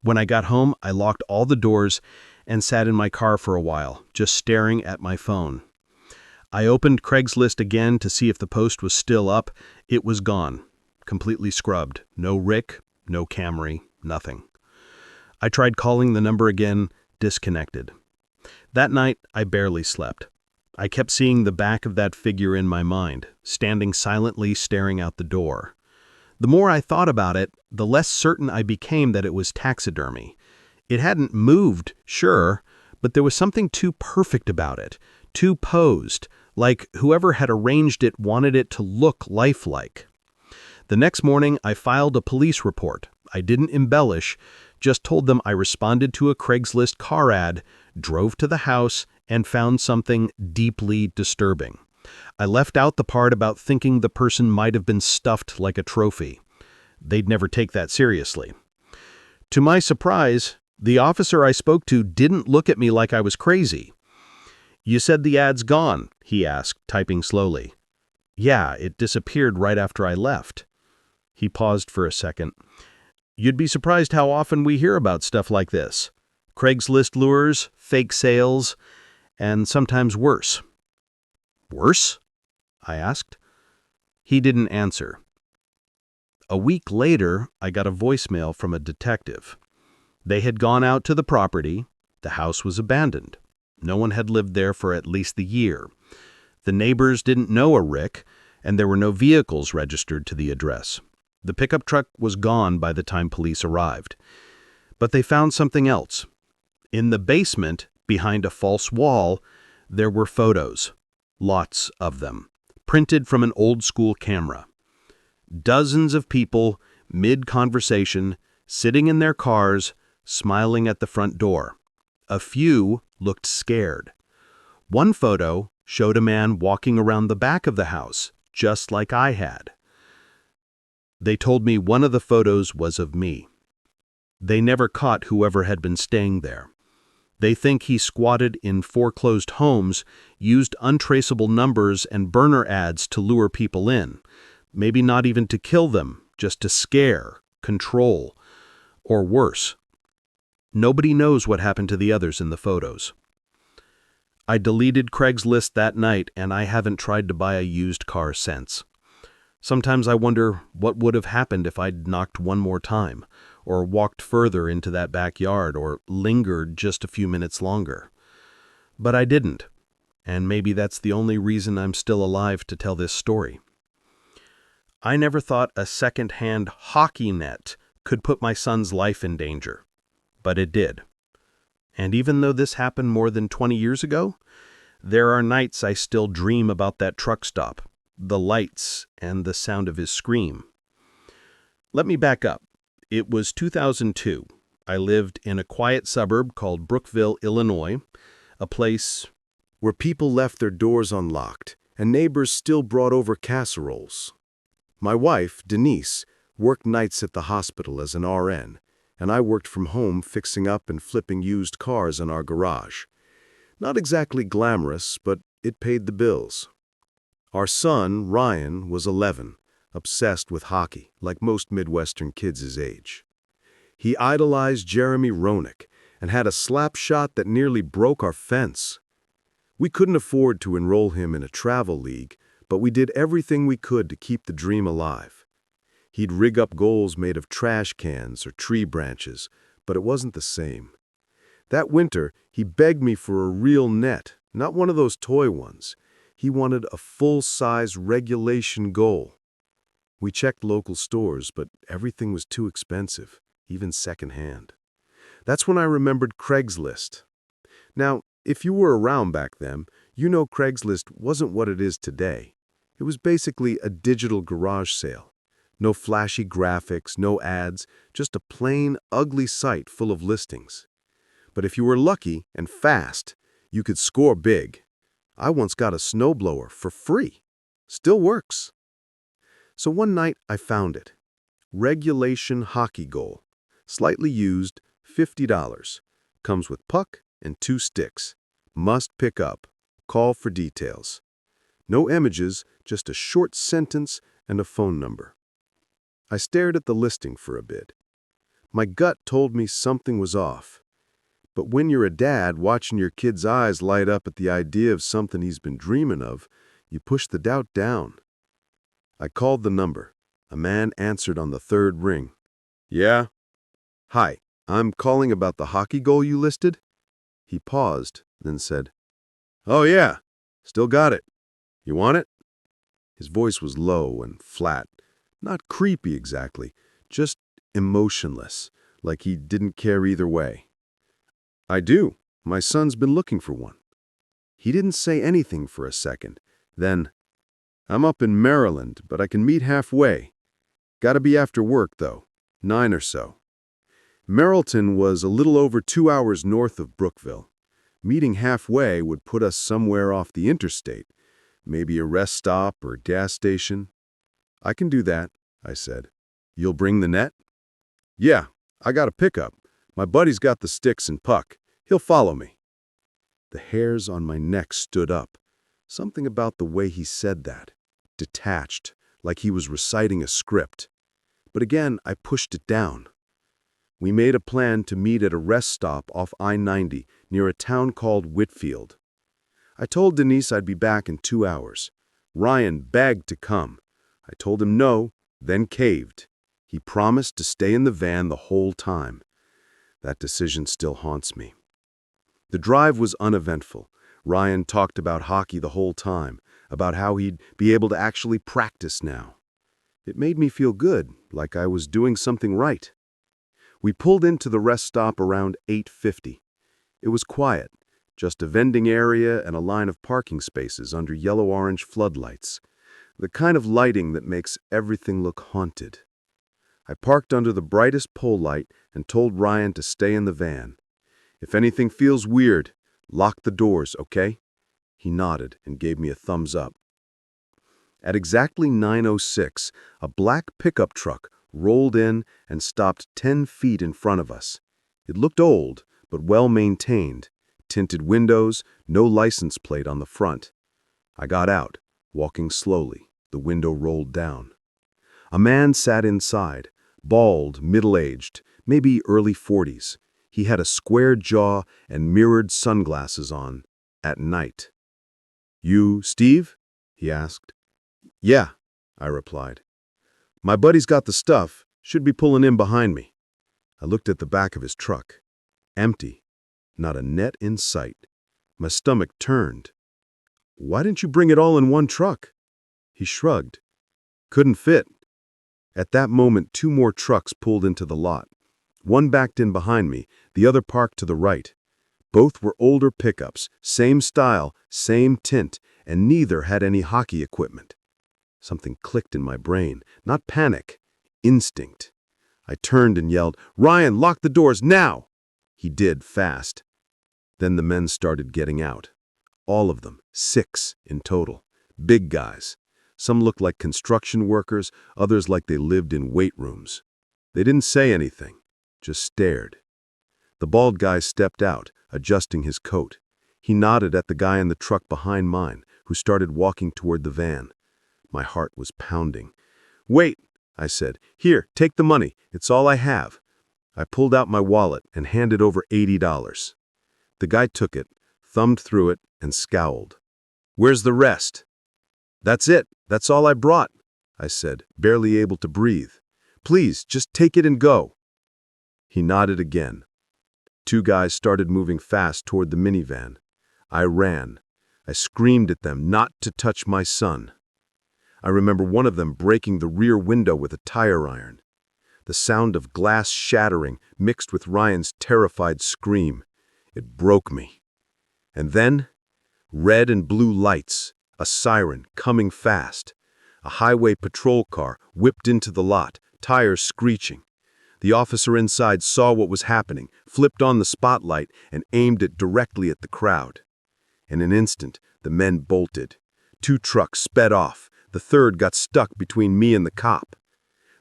B: When I got home, I locked all the doors and sat in my car for a while, just staring at my phone. I opened Craigslist again to see if the post was still up. It was gone. Completely scrubbed. No Rick, no Camry, nothing. I tried calling the number again, disconnected. That night, I barely slept. I kept seeing the back of that figure in my mind, standing silently staring out the door. The more I thought about it, the less certain I became that it was taxidermy. It hadn't moved, sure, but there was something too perfect about it, too posed, like whoever had arranged it wanted it to look lifelike. The next morning, I filed a police report. I didn't embellish, just told them I responded to a Craigslist car ad, drove to the house, and found something deeply disturbing. I left out the part about thinking the person might have been stuffed like a trophy. They'd never take that seriously. To my surprise, the officer I spoke to didn't look at me like I was crazy. "You said the ad's gone," he asked, typing slowly. "Yeah, it disappeared right after I left." He paused for a second. "You'd be surprised how often we hear about stuff like this. Craigslist lures, fake sales, and sometimes worse." "Worse?" I asked. He didn't answer. A week later, I got a voicemail from a detective. They had gone out to the property. The house was abandoned. No one had lived there for at least the year. The neighbors didn't know a Rick, and there were no vehicles registered to the address. The pickup truck was gone by the time police arrived. But they found something else. In the basement, behind a false wall, there were photos. Lots of them, printed from an old-school camera. Dozens of people, mid-conversation, sitting in their cars, smiling at the front door. A few looked scared. One photo showed a man walking around the back of the house, just like I had. They told me one of the photos was of me. They never caught whoever had been staying there. They think he squatted in foreclosed homes, used untraceable numbers and burner ads to lure people in, maybe not even to kill them, just to scare, control, or worse. Nobody knows what happened to the others in the photos. I deleted Craigslist that night, and I haven't tried to buy a used car since. Sometimes I wonder what would have happened if I'd knocked one more time, or walked further into that backyard, or lingered just a few minutes longer. But I didn't, and maybe that's the only reason I'm still alive to tell this story. I never thought a second-hand hockey net could put my son's life in danger, but it did. And even though this happened more than 20 years ago, there are nights I still dream about that truck stop, the lights, and the sound of his scream. Let me back up. It was 2002. I lived in a quiet suburb called Brookville, Illinois, a place
A: where people left their doors unlocked and neighbors still brought over casseroles. My wife, Denise, worked nights at the hospital as an RN, and I worked from home fixing up and flipping used cars in our garage. Not exactly glamorous, but it paid the bills. Our son, Ryan, was 11, obsessed with hockey, like most Midwestern kids his age. He idolized Jeremy Roenick and had a slap shot that nearly broke our fence. We couldn't afford to enroll him in a travel league, but we did everything we could to keep the dream alive. He'd rig up goals made of trash cans or tree branches, but it wasn't the same. That winter, he begged me for a real net, not one of those toy ones. He wanted a full-size regulation goal. We checked local stores, but everything was too expensive, even secondhand. That's when I remembered Craigslist. Now, if you were around back then, you know Craigslist wasn't what it is today. It was basically a digital garage sale. No flashy graphics, no ads, just a plain, ugly site full of listings. But if you were lucky and fast, you could score big. I once got a snowblower for free. Still works. So one night I found it. Regulation hockey goal. Slightly used, $50. Comes with puck and 2 sticks. Must pick up. Call for details. No images, just a short sentence and a phone number. I stared at the listing for a bit. My gut told me something was off. But when you're a dad watching your kid's eyes light up at the idea of something he's been dreaming of, you push the doubt down. I called the number. A man answered on the 3rd ring. Yeah? Hi, I'm calling about the hockey goal you listed. He paused, then said, Oh yeah, still got it. You want it? His voice was low and flat. Not creepy exactly, just emotionless, like he didn't care either way. I do. My son's been looking for one. He didn't say anything for a second. Then, I'm up in Maryland, but I can meet halfway. Gotta be after work, though. 9 or so. Marylton was a little over 2 hours north of Brookville. Meeting halfway would put us somewhere off the interstate, maybe a rest stop or gas station. I can do that, I said. You'll bring the net? Yeah, I got a pickup. My buddy's got the sticks and puck. He'll follow me. The hairs on my neck stood up. Something about the way he said that. Detached, like he was reciting a script. But again, I pushed it down. We made a plan to meet at a rest stop off I-90 near a town called Whitfield. I told Denise I'd be back in 2 hours.
C: Ryan begged to come. I told him no, then caved. He promised to stay in the van the whole time. That decision still haunts me. The drive was uneventful. Ryan talked about hockey the whole time, about how he'd be able to actually practice now. It made me feel good, like I was doing something right. We pulled into the rest stop around 8:50. It was quiet, just a vending area and a line of parking spaces under yellow-orange floodlights, the kind of lighting that makes everything look haunted. I parked under the brightest pole light and told Ryan to stay in the van. If anything feels weird, lock the doors, okay? He nodded and gave me a thumbs up. At exactly 9:06, a black pickup truck rolled in and stopped 10 feet in front of us. It looked old, but well-maintained. Tinted windows, no license plate on the front. I got out, walking slowly. The window rolled down. A man sat inside, bald, middle-aged, maybe early 40s. He had a square jaw and mirrored sunglasses on, at night. "You, Steve?" he asked. "Yeah," I replied. "My buddy's got the stuff, should be pulling in behind me." I looked at the back of his truck. Empty. Not a net in sight. My stomach turned. "Why didn't you bring it all in one truck?" He shrugged. "Couldn't fit." At that moment, 2 more trucks pulled into the lot. One backed in behind me, the other parked to the right. Both were older pickups, same style, same tint, and neither had any hockey equipment. Something clicked in my brain. Not panic. Instinct. I turned and yelled, "Ryan, lock the doors now!" He did, fast. Then the men started getting out. All of them, 6 in total. Big guys. Some looked like construction workers, others like they lived in weight rooms. They didn't say anything, just stared. The bald guy stepped out, adjusting his coat. He nodded at the guy in the truck behind mine, who started walking toward the van. My heart was pounding. "Wait," I said. "Here, take the money. It's all I have." I pulled out my wallet and handed over $80. The guy took it, thumbed through it, and scowled. "Where's the rest?" "That's it. That's all I brought," I said, barely able to breathe. "Please, just take it and go." He nodded again. 2 guys started moving fast toward the minivan. I ran. I screamed at them not to touch my son. I remember one of them breaking the rear window with a tire iron. The sound of glass shattering mixed with Ryan's terrified scream. It broke me. And then, red and blue lights, a siren coming fast. A highway patrol car whipped into the lot, tires screeching. The officer inside saw what was happening, flipped on the spotlight, and aimed it directly at the crowd. In an instant, the men bolted. 2 trucks sped off. The third got stuck between me and the cop.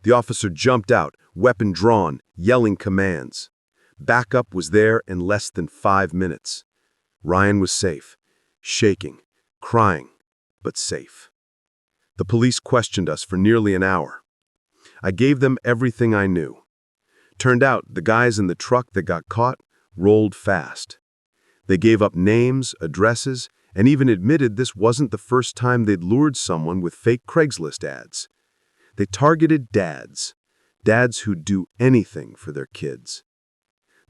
C: The officer jumped out, weapon drawn, yelling commands. Backup was there in less than 5 minutes. Ryan was safe, shaking, crying, but safe. The police questioned us for nearly an hour. I gave them everything I knew. Turned out the guys in the truck that got caught rolled fast. They gave up names, addresses, and even admitted this wasn't the first time they'd lured someone with fake Craigslist ads. They targeted dads who'd do anything for their kids.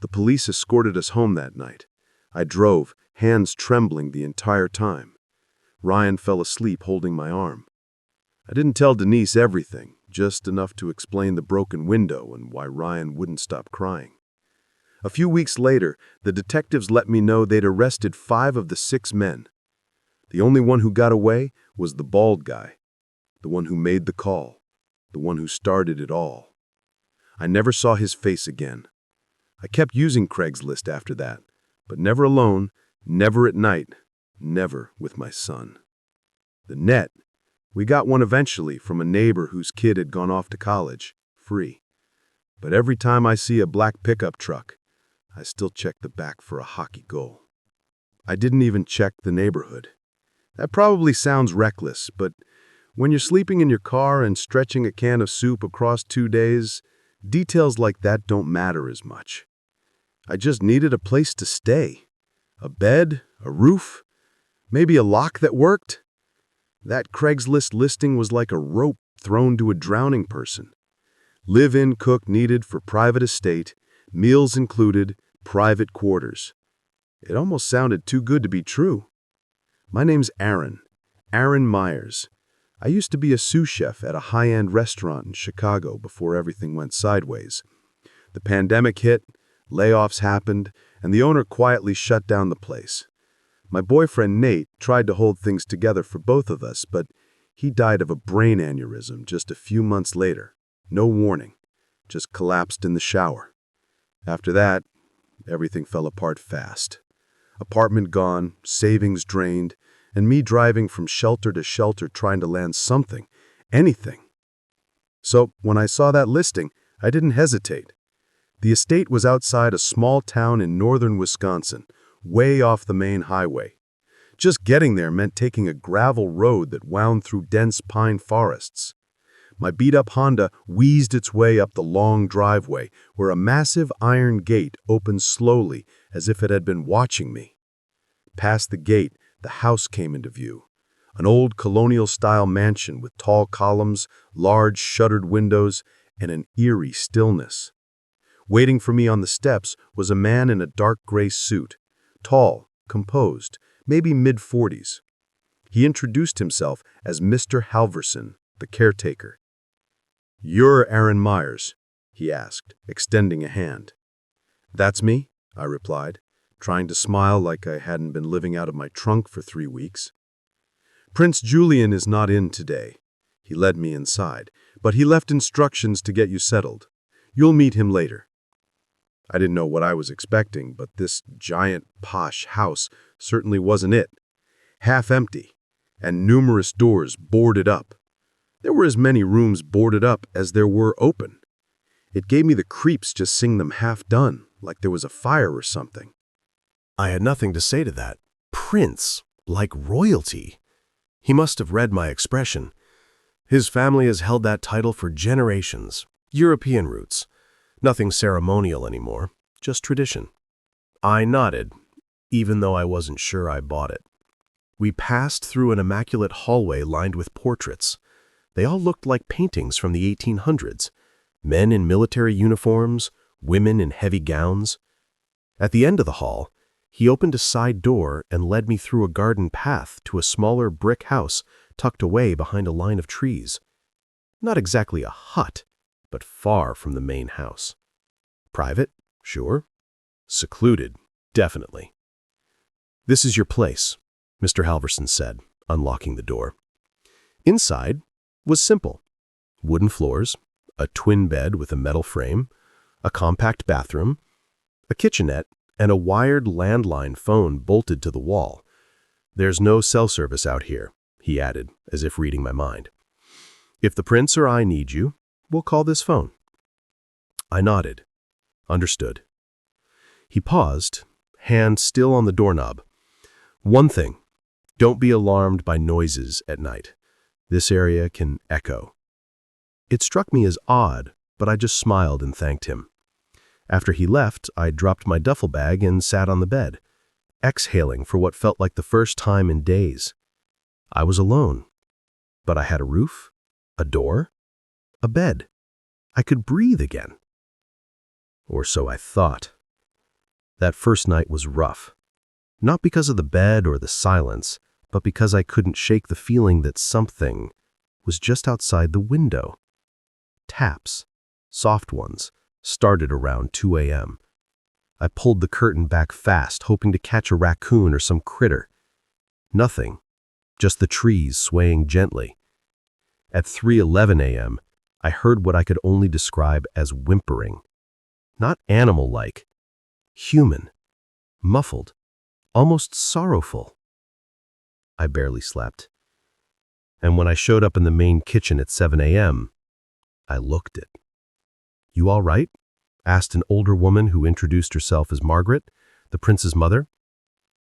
C: The police escorted us home that night. I drove, hands trembling the entire time. Ryan fell asleep holding my arm. I didn't tell Denise everything, just enough to explain the broken window and why Ryan wouldn't stop crying. A few weeks later, the detectives let me know they'd arrested 5 of the 6 men. The only one who got away was the bald guy, the one who made the call, the one who started it all. I never saw his face again. I kept using Craigslist after that, but never alone, never at night, never with my son. The net, we got one eventually from a neighbor whose kid had gone off to college, free. But every time I see a black pickup truck, I still check the back for a hockey goal. I didn't even check the neighborhood. That probably sounds reckless, but when you're sleeping in your car and stretching a can of soup across 2 days, details like that don't matter as much. I just needed a place to stay. A bed, a roof, maybe a lock that worked. That Craigslist listing was like a rope thrown to a drowning person. Live-in cook needed for private estate, meals included, private quarters. It almost sounded too good to be true. My name's Aaron Myers. I used to be a sous chef at a high-end restaurant in Chicago before everything went sideways. The pandemic hit, layoffs happened, and the owner quietly shut down the place. My boyfriend Nate tried to hold things together for both of us, but he died of a brain aneurysm just a few months later. No warning, just collapsed in the shower. After that, everything fell apart fast. Apartment gone, savings drained, and me driving from shelter to shelter trying to land something, anything. So when I saw that listing, I didn't hesitate. The estate was outside a small town in northern Wisconsin, way off the main highway. Just getting there meant taking a gravel road that wound through dense pine forests. My beat-up Honda wheezed its way up the long driveway, where a massive iron gate opened slowly as if it had been watching me. Past the gate, the house came into view. An old colonial-style mansion with tall columns, large shuttered windows, and an eerie stillness. Waiting for me on the steps was a man in a dark gray suit, tall, composed, maybe mid-40s. He introduced himself as Mr. Halverson, the caretaker. "You're Aaron Myers?" he asked, extending a hand. "That's me," I replied, trying to smile like I hadn't been living out of my trunk for 3 weeks. "Prince Julian is not in today." He led me inside, "but he left instructions to get you settled. You'll meet him later." I didn't know what I was expecting, but this giant, posh house certainly wasn't it. Half empty, and numerous doors boarded up. There were as many rooms boarded up as there were open. It gave me the creeps just seeing them half done, like there was a fire or something.
A: I had nothing to say to that. Prince, like royalty. He must have read my expression. His family has held that title for generations. European roots. Nothing ceremonial anymore, just tradition. I nodded, even though I wasn't sure I bought it. We passed through an immaculate hallway lined with portraits. They all looked like paintings from the 1800s. Men in military uniforms, women in heavy gowns. At the end of the hall, he opened a side door and led me through a garden path to a smaller brick house tucked away behind a line of trees. Not exactly a hut, but far from the main house. Private? Sure. Secluded? Definitely. "This is your place," Mr. Halverson said, unlocking the door. Inside was simple. Wooden floors, a twin bed with a metal frame, a compact bathroom, a kitchenette, and a wired landline phone bolted to the wall. "There's no cell service out here," he added, as if reading my mind. "If the prince or I need you, we'll call this phone." I nodded. Understood. He paused, hand still on the doorknob. "One thing, don't be alarmed by noises at night. This area can echo." It struck me as odd, but I just smiled and thanked him. After he left, I dropped my duffel bag and sat on the bed, exhaling for what felt like the first time in days. I was alone, but I had a roof, a door, a bed. I could breathe again. Or so I thought. That first night was rough. Not because of the bed or the silence, but because I couldn't shake the feeling that something was just outside the window. Taps, soft ones, started around 2 a.m. I pulled the curtain back fast, hoping to catch a raccoon or some critter. Nothing, just the trees swaying gently. At 3:11 a.m., I heard what I could only describe as whimpering. Not animal-like, human, muffled, almost sorrowful. I barely slept. And when I showed up in the main kitchen at 7 a.m., I looked it. "You all right?" asked an older woman who introduced herself as Margaret, the prince's mother.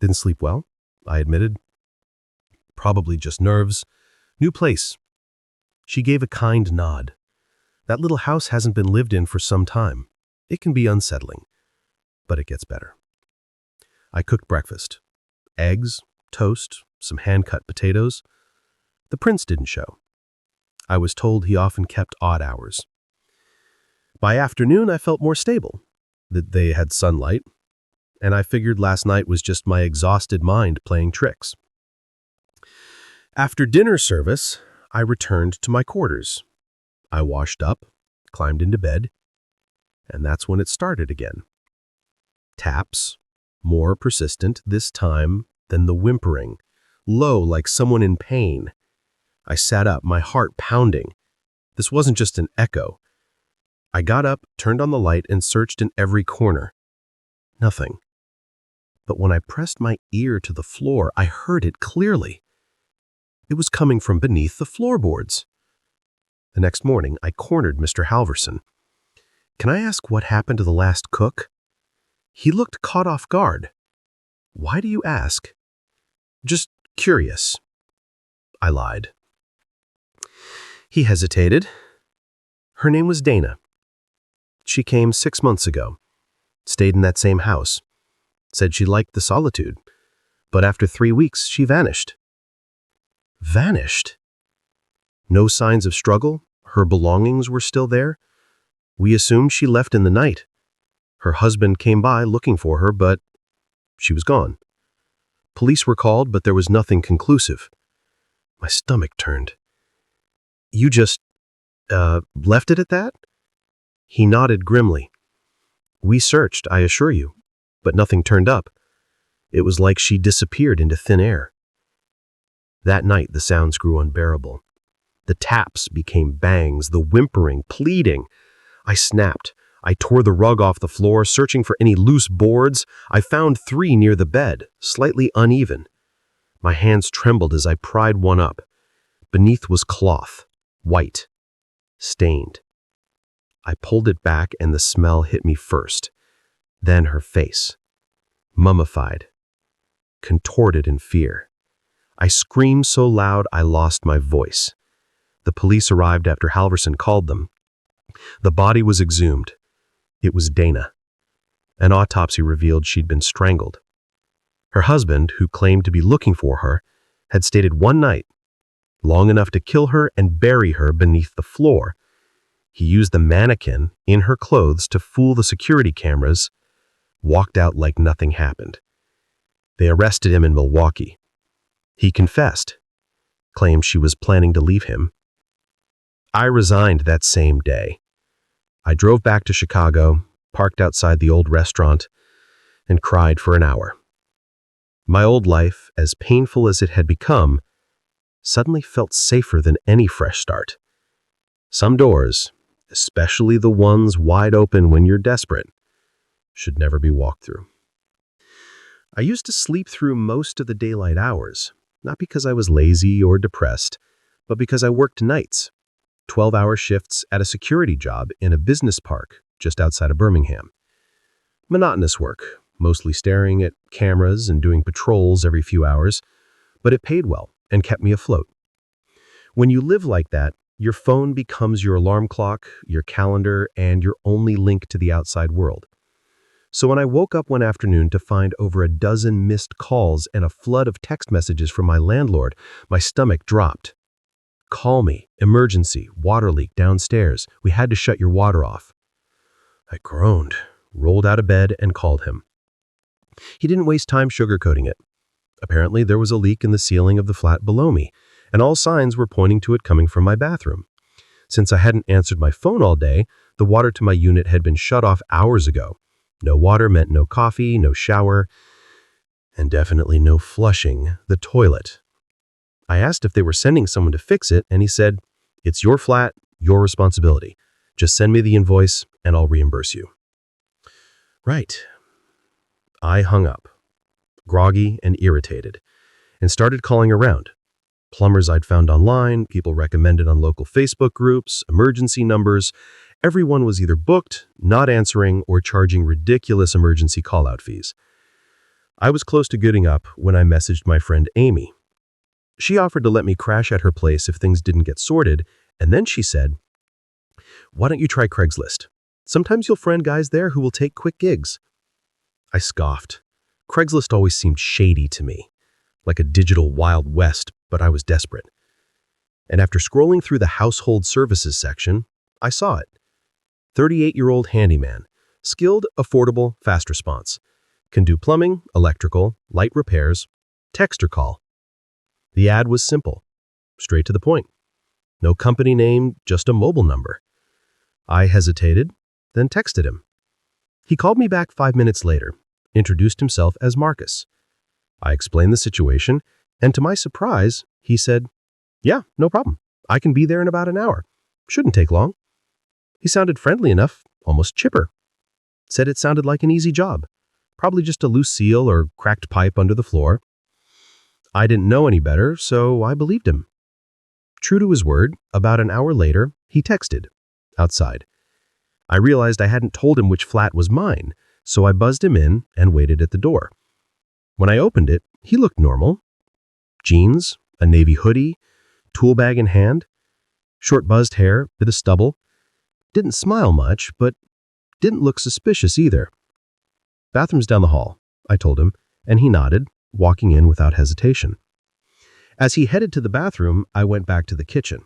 A: "Didn't sleep well," I admitted. "Probably just nerves. New place." She gave a kind nod. "That little house hasn't been lived in for some time. It can be unsettling, but it gets better." I cooked breakfast. Eggs, toast, some hand-cut potatoes.
D: The prince didn't show. I was told he often kept odd hours. By afternoon, I felt more stable, that they had sunlight, and I figured last night was just my exhausted mind playing tricks. After dinner service, I returned to my quarters. I washed up, climbed into bed, and that's when it started again. Taps, more persistent this time than the whimpering, low like someone in pain. I sat up, my heart pounding. This wasn't just an echo. I got up, turned on the light, and searched in every corner. Nothing. But when I pressed my ear to the floor, I heard it clearly. It was coming from beneath the floorboards. The next morning, I cornered Mr. Halverson. "Can I ask what happened to the last cook?" He looked caught off guard. "Why do you ask?" "Just curious." I lied. He hesitated. "Her name was Dana. She came 6 months ago, stayed in that same house, said she liked the solitude, but after 3 weeks she vanished." Vanished? No signs of struggle? Her belongings were still there? We assumed she left in the night. Her husband came by looking for her, but she was gone. Police were called, but there was nothing conclusive. My stomach turned. "You just, left it at that?" He nodded grimly. "We searched, I assure you, but nothing turned up. It was like she disappeared into thin air." That night, the sounds grew unbearable. The taps became bangs, the whimpering, pleading. I snapped. I tore the rug off the floor, searching for any loose boards. I found 3 near the bed, slightly uneven. My hands trembled as I pried one up. Beneath was cloth, white, stained. I pulled it back and the smell hit me first. Then her face, mummified, contorted in fear. I screamed so loud I lost my voice. The police arrived after Halverson called them. The body was exhumed. It was Dana. An autopsy revealed she'd been strangled. Her husband, who claimed to be looking for her, had stated one night, long enough to kill her and bury her beneath the floor. He used the mannequin in her clothes to fool the security cameras, walked out like nothing happened. They arrested him in Milwaukee. He confessed, claimed she was planning to leave him. I resigned that same day. I drove back to Chicago, parked outside the old restaurant, and cried for an hour. My old life, as painful as it had become, suddenly felt safer than any fresh start. Some doors, especially the ones wide open when you're desperate, should never be walked through. I used to sleep through most of the daylight hours, not because I was lazy or depressed, but because I worked nights, 12-hour shifts at a security job in a business park just outside of Birmingham. Monotonous work, mostly staring at cameras and doing patrols every few hours, but it paid well and kept me afloat. When you live like that, your phone becomes your alarm clock, your calendar, and your only link to the outside world. So when I woke up one afternoon to find over a dozen missed calls and a flood of text messages from my landlord, my stomach dropped. "Call me, emergency, water leak downstairs. We had to shut your water off." I groaned, rolled out of bed, and called him. He didn't waste time sugarcoating it. Apparently, there was a leak in the ceiling of the flat below me, and all signs were pointing to it coming from my bathroom. Since I hadn't answered my phone all day, the water to my unit had been shut off hours ago. No water meant no coffee, no shower, and definitely no flushing the toilet. I asked if they were sending someone to fix it, and he said, "It's your flat, your responsibility. Just send me the invoice, and I'll reimburse you." Right. I hung up, groggy and irritated, and started calling around. Plumbers I'd found online, people recommended on local Facebook groups, emergency numbers. Everyone was either booked, not answering, or charging ridiculous emergency call-out fees. I was close to getting up when I messaged my friend Amy. She offered to let me crash at her place if things didn't get sorted, and then she said, "Why don't you try Craigslist? Sometimes you'll find guys there who will take quick gigs." I scoffed. Craigslist always seemed shady to me, like a digital Wild West, but I was desperate. And after scrolling through the household services section, I saw it. 38-year-old handyman. Skilled, affordable, fast response. Can do plumbing, electrical, light repairs, text or call. The ad was simple, straight to the point. No company name, just a mobile number. I hesitated, then texted him. He called me back 5 minutes later, introduced himself as Marcus. I explained the situation, and to my surprise, he said, "Yeah, no problem. I can be there in about an hour. Shouldn't take long." He sounded friendly enough, almost chipper. Said it sounded like an easy job. Probably just a loose seal or cracked pipe under the floor. I didn't know any better, so I believed him. True to his word, about an hour later, he texted. Outside. I realized I hadn't told him which flat was mine, so I buzzed him in and waited at the door. When I opened it, he looked normal. Jeans, a navy hoodie, tool bag in hand, short buzzed hair, bit of stubble. Didn't smile much, but didn't look suspicious either. "Bathroom's down the hall," I told him, and he nodded, walking in without hesitation. As he headed to the bathroom, I went back to the kitchen.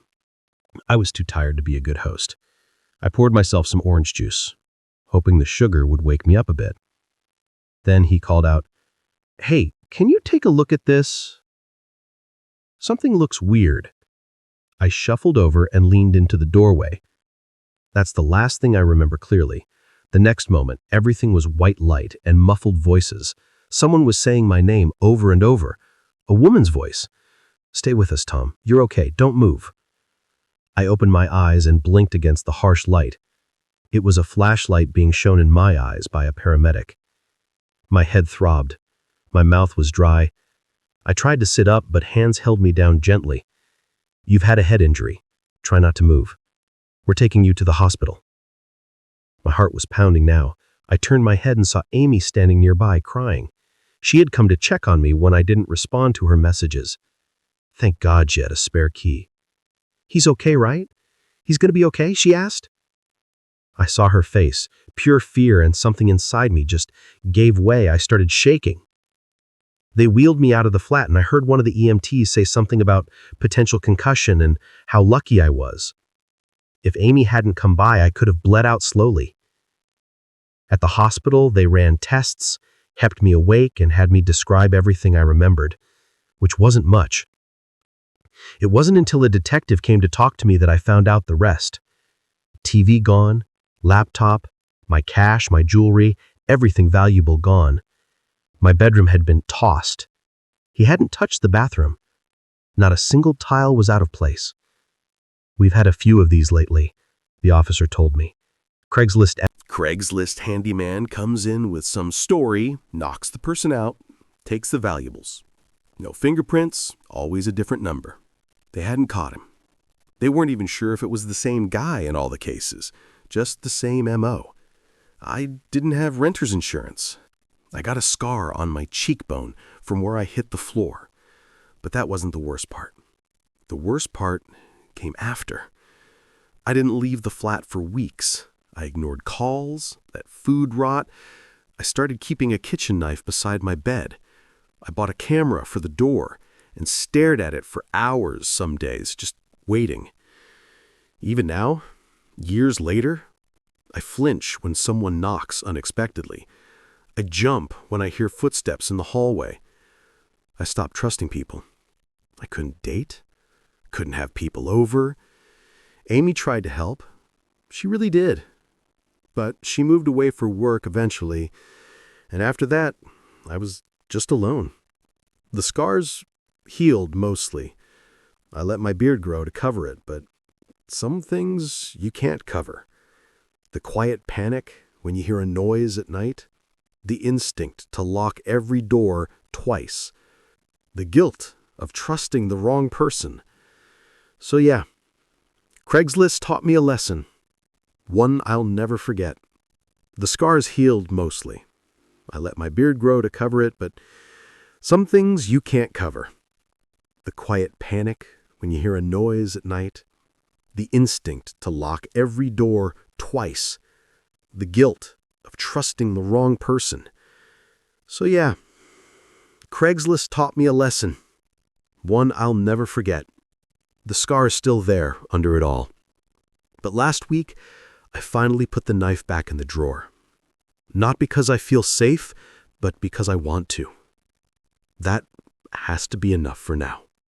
D: I was too tired to be a good host. I poured myself some orange juice, hoping the sugar would wake me up a bit. Then he called out, "Hey, can you take a look at this? Something looks weird." I shuffled over and leaned into the doorway. That's the last thing I remember clearly. The next moment, everything was white light and muffled voices. Someone was saying my name over and over. A woman's voice. "Stay with us, Tom. You're okay. Don't move." I opened my eyes and blinked against the harsh light. It was a flashlight being shown in my eyes by a paramedic. My head throbbed. My mouth was dry. I tried to sit up, but hands held me down gently. "You've had a head injury. Try not to move. We're taking you to the hospital." My heart was pounding now. I turned my head and saw Amy standing nearby, crying. She had come to check on me when I didn't respond to her messages. Thank God she had a spare key. "He's okay, right? He's gonna be okay?" she asked. I saw her face, pure fear, and something inside me just gave way. I started shaking. They wheeled me out of the flat, and I heard one of the EMTs say something about potential concussion and how lucky I was. If Amy hadn't come by, I could have bled out slowly. At the hospital, they ran tests, kept me awake, and had me describe everything I remembered, which wasn't much. It wasn't until a detective came to talk to me that I found out the rest. TV gone, laptop, my cash, my jewelry, everything valuable gone. My bedroom had been tossed. He hadn't touched the bathroom. Not a single tile was out of place. "We've had a few of these lately," the officer told me. Craigslist handyman comes in with some story, knocks the person out, takes the valuables. No fingerprints, always a different number. They hadn't caught him. They weren't even sure if it was the same guy in all the cases, just the same MO. I didn't have renter's insurance. I got a scar on my cheekbone from where I hit the floor. But that wasn't the worst part. The worst part came after. I didn't leave the flat for weeks. I ignored calls, let food rot. I started keeping a kitchen knife beside my bed. I bought a camera for the door and stared at it for hours some days, just waiting. Even now, years later, I flinch when someone knocks unexpectedly. I jump when I hear footsteps in the hallway. I stopped trusting people. I couldn't date, couldn't have people over. Amy tried to help. She really did. But she moved away for work eventually, and after that, I was just alone. The scars healed mostly. I let my beard grow to cover it, but some things you can't cover. The quiet panic when you hear a noise at night, the instinct to lock every door twice, the guilt of trusting the wrong person. So yeah, Craigslist taught me a lesson, one I'll never forget. The scars healed mostly. I let my beard grow to cover it, but some things you can't cover. The quiet panic when you hear a noise at night, the instinct to lock every door twice, the guilt of trusting the wrong person. So yeah, Craigslist taught me a lesson, one I'll never forget. The scar is still there under it all. But last week, I finally put the knife back in the drawer. Not because I feel safe, but because I want to. That has to be enough for now.